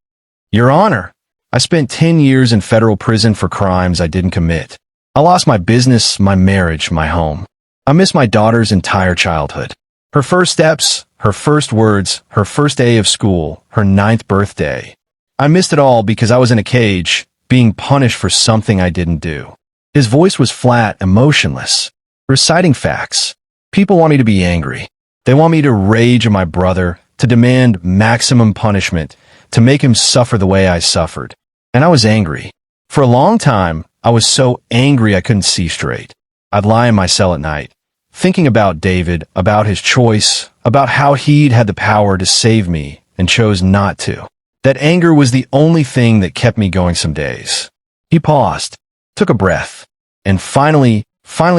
Speaker 1: Your Honor, I spent 10 years in federal prison for crimes I didn't commit. I lost my business, my marriage, my home. I miss my daughter's entire childhood. Her first steps, her first words, her first day of school, her 9th birthday. I missed it all because I was in a cage, being punished for something I didn't do. His voice was flat, emotionless, reciting facts. People want me to be angry. They want me to rage at my brother, to demand maximum punishment, to make him suffer the way I suffered. And I was angry. For a long time, I was so angry I couldn't see straight. I'd lie in my cell at night, thinking about David, about his choice, about how he'd had the power to save me and chose not to. That anger was the only thing that kept me going some days. He paused, took a breath, and finally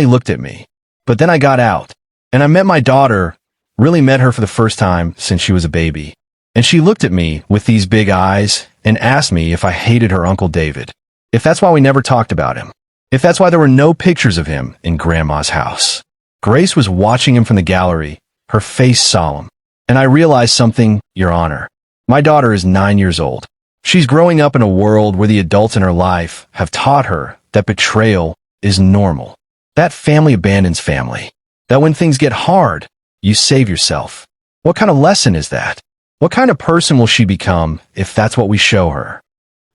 Speaker 1: looked at me. But then I got out, and I met my daughter, really met her for the first time since she was a baby. And she looked at me with these big eyes and asked me if I hated her Uncle David. If that's why we never talked about him. If that's why there were no pictures of him in Grandma's house. Grace was watching him from the gallery, her face solemn. And I realized something, Your Honor. My daughter is 9 years old. She's growing up in a world where the adults in her life have taught her that betrayal is normal. That family abandons family. That when things get hard, you save yourself. What kind of lesson is that? What kind of person will she become if that's what we show her?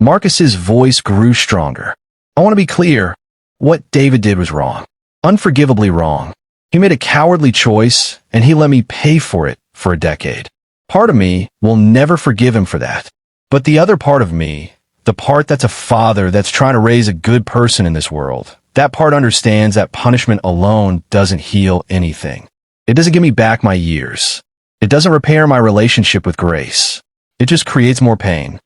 Speaker 1: Marcus's voice grew stronger. I want to be clear. What David did was wrong. Unforgivably wrong. He made a cowardly choice, and he let me pay for it for a decade. Part of me will never forgive him for that. But the other part of me, the part that's a father that's trying to raise a good person in this world, that part understands that punishment alone doesn't heal anything. It doesn't give me back my years. It doesn't repair my relationship with Grace. It just creates more pain.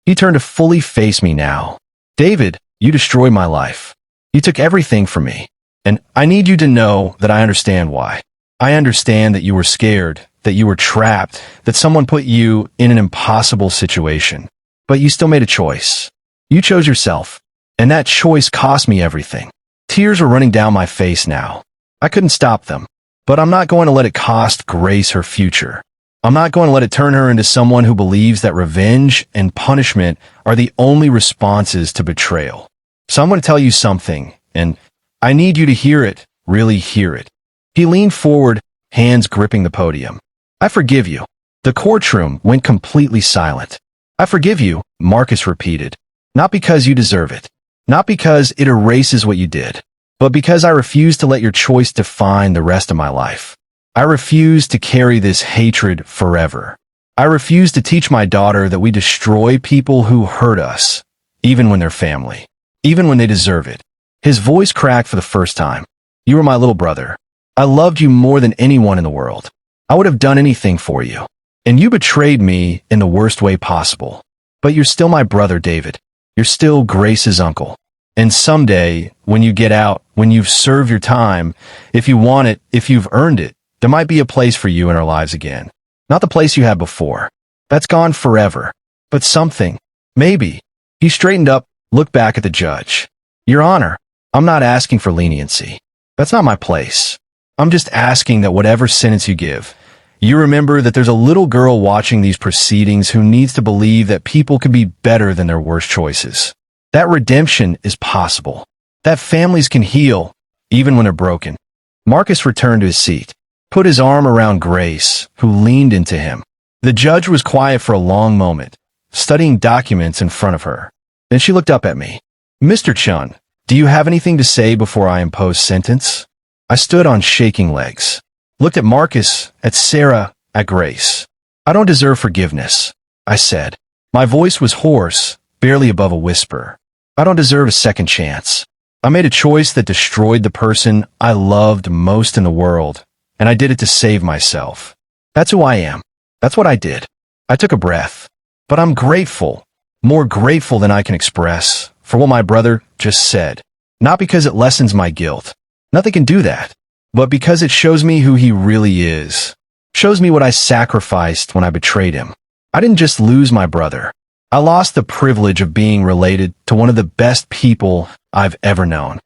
Speaker 1: He turned to fully face me now. David, you destroyed my life. You took everything from me. And I need you to know that I understand why. I understand that you were scared, that you were trapped, that someone put you in an impossible situation. But you still made a choice. You chose yourself. And that choice cost me everything. Tears were running down my face now. I couldn't stop them. But I'm not going to let it cost Grace her future. I'm not going to let it turn her into someone who believes that revenge and punishment are the only responses to betrayal. So I'm going to tell you something, and I need you to hear it, really hear it. He leaned forward, hands gripping the podium. I forgive you. The courtroom went completely silent. I forgive you, Marcus repeated. Not because you deserve it. Not because it erases what you did. But because I refuse to let your choice define the rest of my life. I refuse to carry this hatred forever. I refuse to teach my daughter that we destroy people who hurt us, even when they're family, even when they deserve it. His voice cracked for the first time. You were my little brother. I loved you more than anyone in the world. I would have done anything for you. And you betrayed me in the worst way possible. But you're still my brother, David. You're still Grace's uncle. And someday, when you get out, when you've served your time, if you want it, if you've earned it, there might be a place for you in our lives again. Not the place you had before. That's gone forever. But something. Maybe. He straightened up, looked back at the judge. Your Honor, I'm not asking for leniency. That's not my place. I'm just asking that whatever sentence you give, you remember that there's a little girl watching these proceedings who needs to believe that people can be better than their worst choices. That redemption is possible. That families can heal, even when they're broken. Marcus returned to his seat, put his arm around Grace, who leaned into him. The judge was quiet for a long moment, studying documents in front of her. Then she looked up at me. Mr. Chen, do you have anything to say before I impose sentence? I stood on shaking legs, looked at Marcus, at Sarah, at Grace. I don't deserve forgiveness, I said. My voice was hoarse, barely above a whisper. I don't deserve a second chance. I made a choice that destroyed the person I loved most in the world, and I did it to save myself. That's who I am. That's what I did. I took a breath. But I'm grateful, more grateful than I can express, for what my brother just said. Not because it lessens my guilt. Nothing can do that. But because it shows me who he really is. Shows me what I sacrificed when I betrayed him. I didn't just lose my brother. I lost the privilege of being related to one of the best people I've ever known.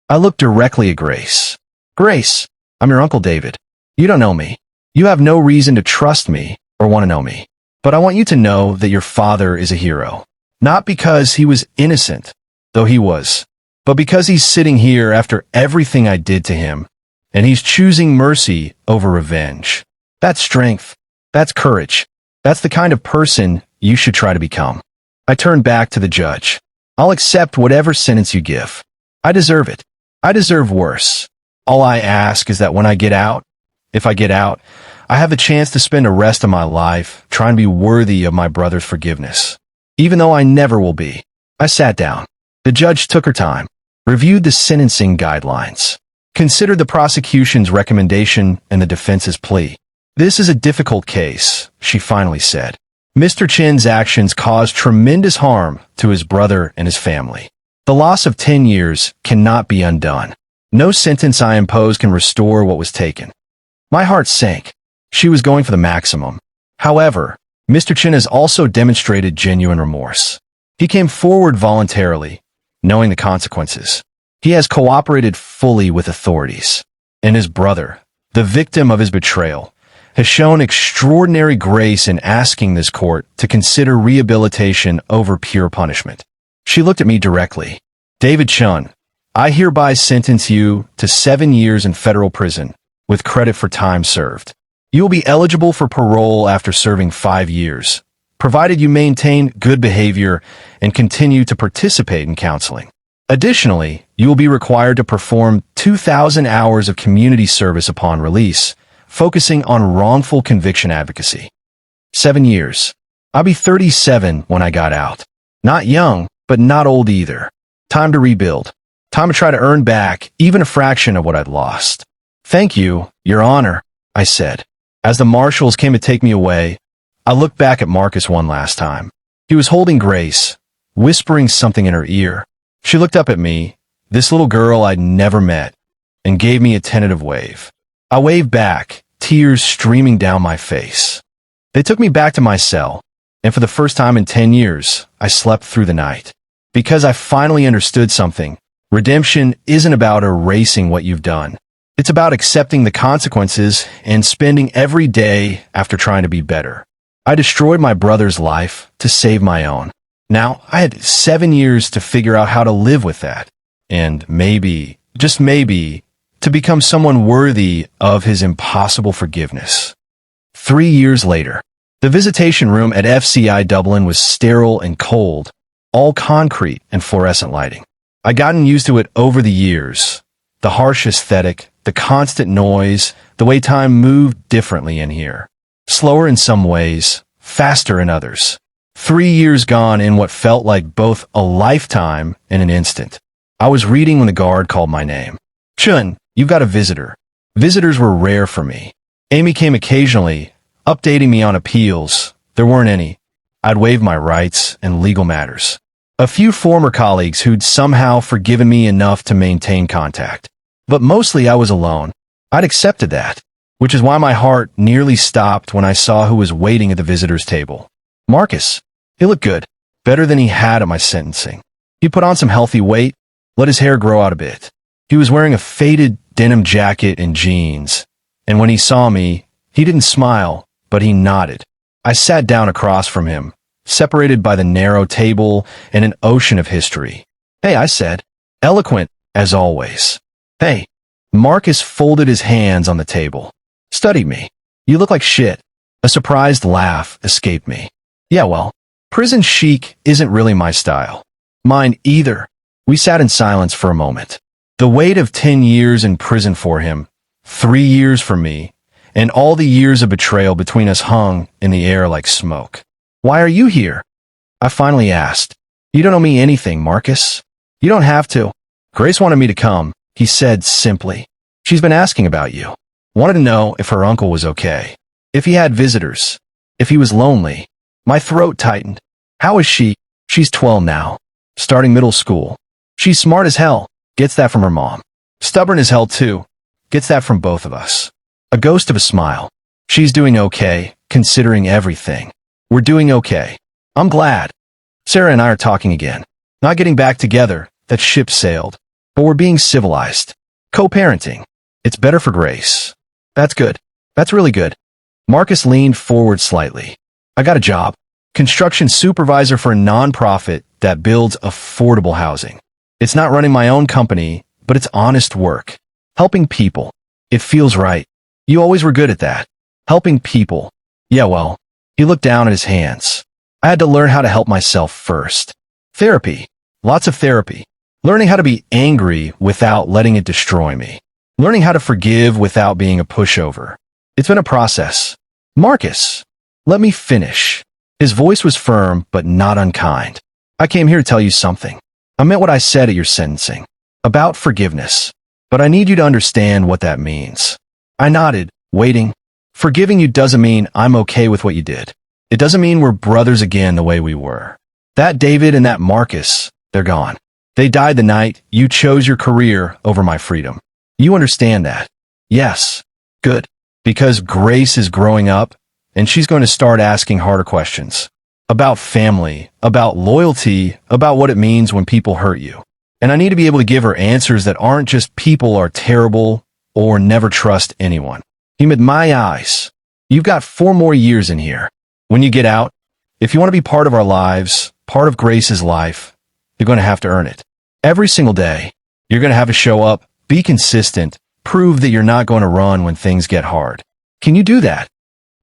Speaker 1: I looked directly at Grace. Grace, I'm your Uncle David. You don't know me. You have no reason to trust me or want to know me. But I want you to know that your father is a hero. Not because he was innocent, though he was, but because he's sitting here after everything I did to him, and he's choosing mercy over revenge. That's strength. That's courage. That's the kind of person you should try to become. I turned back to the judge. I'll accept whatever sentence you give. I deserve it. I deserve worse. All I ask is that when I get out, if I get out, I have a chance to spend the rest of my life trying to be worthy of my brother's forgiveness. Even though I never will be. I sat down. The judge took her time, reviewed the sentencing guidelines, considered the prosecution's recommendation and the defense's plea. This is a difficult case, she finally said. Mr. Chen's actions caused tremendous harm to his brother and his family. The loss of 10 years cannot be undone. No sentence I impose can restore what was taken. My heart sank. She was going for the maximum. However, Mr. Chen has also demonstrated genuine remorse. He came forward voluntarily, knowing the consequences. He has cooperated fully with authorities. And his brother, the victim of his betrayal, has shown extraordinary grace in asking this court to consider rehabilitation over pure punishment. She looked at me directly. David Chen, I hereby sentence you to 7 years in federal prison, with credit for time served. You will be eligible for parole after serving 5 years, provided you maintain good behavior and continue to participate in counseling. Additionally, you will be required to perform 2,000 hours of community service upon release, focusing on wrongful conviction advocacy. 7 years. I'll be 37 when I got out. Not young, but not old either. Time to rebuild. Time to try to earn back even a fraction of what I'd lost. Thank you, Your Honor, I said. As the marshals came to take me away, I looked back at Marcus one last time. He was holding Grace, whispering something in her ear. She looked up at me, this little girl I'd never met, and gave me a tentative wave. I waved back, tears streaming down my face. They took me back to my cell, And for the first time in 10 years, I slept through the night. Because I finally understood something. Redemption isn't about erasing what you've done. It's about accepting the consequences and spending every day after trying to be better. I destroyed my brother's life to save my own. Now, I had 7 years to figure out how to live with that. And maybe, just maybe, to become someone worthy of his impossible forgiveness. 3 years later, the visitation room at FCI Dublin was sterile and cold, all concrete and fluorescent lighting. I'd gotten used to it over the years. The harsh aesthetic, the constant noise, the way time moved differently in here. Slower in some ways, faster in others. 3 years gone in what felt like both a lifetime and an instant. I was reading when the guard called my name. Chun, you've got a visitor. Visitors were rare for me. Amy came occasionally, updating me on appeals. There weren't any. I'd waive my rights and legal matters. A few former colleagues who'd somehow forgiven me enough to maintain contact. But mostly I was alone. I'd accepted that, which is why my heart nearly stopped when I saw who was waiting at the visitor's table. Marcus. He looked good, better than he had at my sentencing. He put on some healthy weight, let his hair grow out a bit. He was wearing a faded denim jacket and jeans, and when he saw me, he didn't smile, but he nodded. I sat down across from him, separated by the narrow table and an ocean of history. Hey, I said, eloquent as always. Hey. Marcus folded his hands on the table. Study me. You look like shit. A surprised laugh escaped me. Yeah, well, prison chic isn't really my style. Mine either. We sat in silence for a moment. The weight of 10 years in prison for him, 3 years for me, and all the years of betrayal between us hung in the air like smoke. Why are you here? I finally asked. You don't owe me anything, Marcus. You don't have to. Grace wanted me to come, he said simply. She's been asking about you. Wanted to know if her uncle was okay. If he had visitors. If he was lonely. My throat tightened. How is she? She's 12 now. Starting middle school. She's smart as hell. Gets that from her mom. Stubborn as hell too. Gets that from both of us. A ghost of a smile. She's doing okay, considering everything. We're doing okay. I'm glad. Sarah and I are talking again. Not getting back together. That ship sailed. But we're being civilized. Co-parenting. It's better for Grace. That's good. That's really good. Marcus leaned forward slightly. I got a job. Construction supervisor for a nonprofit that builds affordable housing. It's not running my own company, but it's honest work. Helping people. It feels right. You always were good at that. Helping people. Yeah, well, he looked down at his hands. I had to learn how to help myself first. Therapy. Lots of therapy. Learning how to be angry without letting it destroy me. Learning how to forgive without being a pushover. It's been a process. Marcus, let me finish. His voice was firm, but not unkind. I came here to tell you something. I meant what I said at your sentencing. About forgiveness. But I need you to understand what that means. I nodded, waiting. Forgiving you doesn't mean I'm okay with what you did. It doesn't mean we're brothers again the way we were. That David and that Marcus, they're gone. They died the night you chose your career over my freedom. You understand that? Yes. Good. Because Grace is growing up, and she's going to start asking harder questions. About family, about loyalty, about what it means when people hurt you. And I need to be able to give her answers that aren't just people are terrible or never trust anyone. He met my eyes. You've got 4 more years in here. When you get out, if you want to be part of our lives, part of Grace's life, you're going to have to earn it. Every single day, you're going to have to show up, be consistent, prove that you're not going to run when things get hard. Can you do that?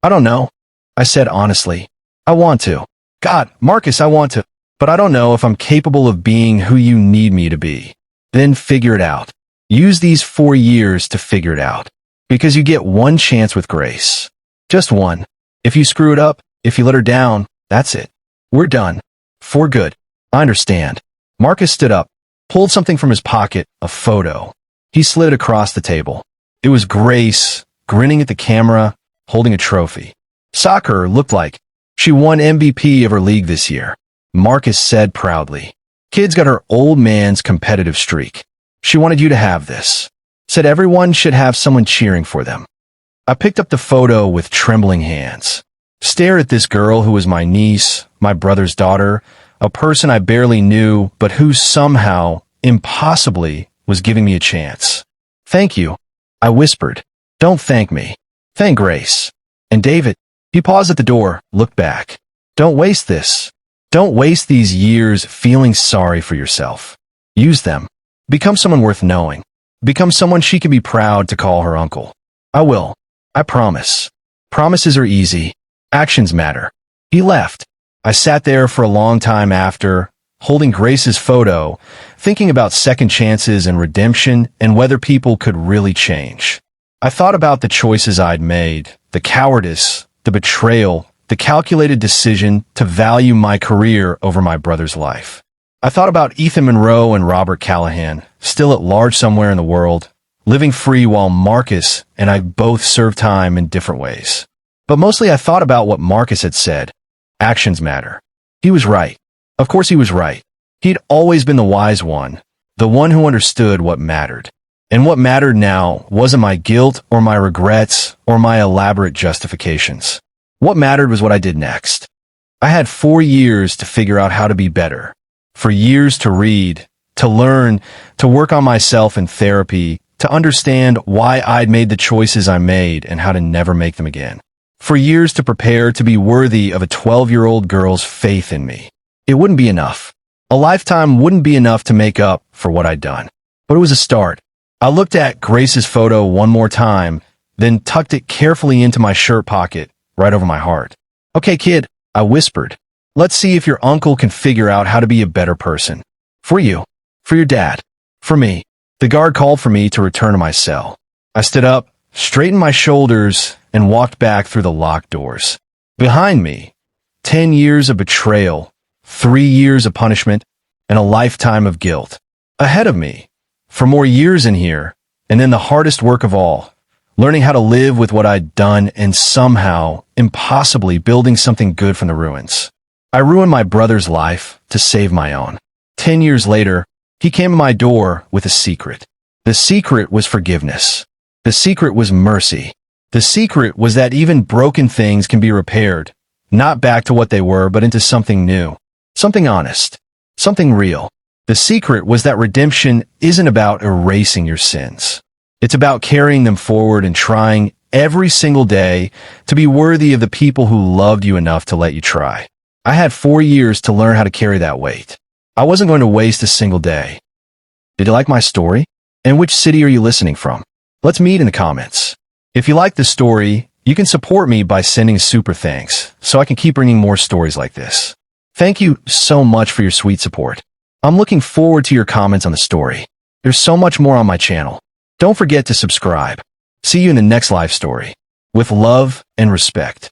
Speaker 1: I don't know. I said honestly. I want to. God, Marcus, I want to. But I don't know if I'm capable of being who you need me to be. Then figure it out. Use these 4 years to figure it out. Because you get one chance with Grace. Just one. If you screw it up, if you let her down, that's it. We're done. For good. I understand. Marcus stood up, pulled something from his pocket, a photo. He slid it across the table. It was Grace, grinning at the camera, holding a trophy. Soccer looked like. She won MVP of her league this year. Marcus said proudly. Kid's got her old man's competitive streak. She wanted you to have this. Said everyone should have someone cheering for them. I picked up the photo with trembling hands. stare at this girl who was my niece, my brother's daughter, a person I barely knew, but who somehow, impossibly, was giving me a chance. "Thank you," I whispered. "Don't thank me. Thank Grace." And David, he paused at the door, looked back. "Don't waste this. Don't waste these years feeling sorry for yourself. Use them. Become someone worth knowing. Become someone she can be proud to call her uncle." "I will. I promise." Promises are easy. Actions matter. He left. I sat there for a long time after, holding Grace's photo, thinking about second chances and redemption and whether people could really change. I thought about the choices I'd made, the cowardice, the betrayal, the calculated decision to value my career over my brother's life. I thought about Ethan Monroe and Robert Callahan, still at large somewhere in the world, living free while Marcus and I both served time in different ways. But mostly I thought about what Marcus had said. Actions matter. He was right. Of course he was right. He'd always been the wise one, the one who understood what mattered. And what mattered now wasn't my guilt or my regrets or my elaborate justifications. What mattered was what I did next. I had 4 years to figure out how to be better. For years to read, to learn, to work on myself in therapy, to understand why I'd made the choices I made and how to never make them again. For years to prepare to be worthy of a 12-year-old girl's faith in me. It wouldn't be enough. A lifetime wouldn't be enough to make up for what I'd done. But it was a start. I looked at Grace's photo one more time, then tucked it carefully into my shirt pocket, right over my heart. "Okay, kid," I whispered. "Let's see if your uncle can figure out how to be a better person. For you. For your dad. For me." The guard called for me to return to my cell. I stood up, straightened my shoulders, and walked back through the locked doors. Behind me, 10 years of betrayal, 3 years of punishment, and a lifetime of guilt. Ahead of me, for more years in here, and then the hardest work of all, learning how to live with what I'd done and somehow, impossibly building something good from the ruins. I ruined my brother's life to save my own. 10 years later, he came to my door with a secret. The secret was forgiveness. The secret was mercy. The secret was that even broken things can be repaired, not back to what they were, but into something new, something honest, something real. The secret was that redemption isn't about erasing your sins. It's about carrying them forward and trying every single day to be worthy of the people who loved you enough to let you try. I had 4 years to learn how to carry that weight. I wasn't going to waste a single day. Did you like my story? And which city are you listening from? Let's meet in the comments. If you like the story, you can support me by sending super thanks so I can keep bringing more stories like this. Thank you so much for your sweet support. I'm looking forward to your comments on the story. There's so much more on my channel. Don't forget to subscribe. See you in the next live story. With love and respect.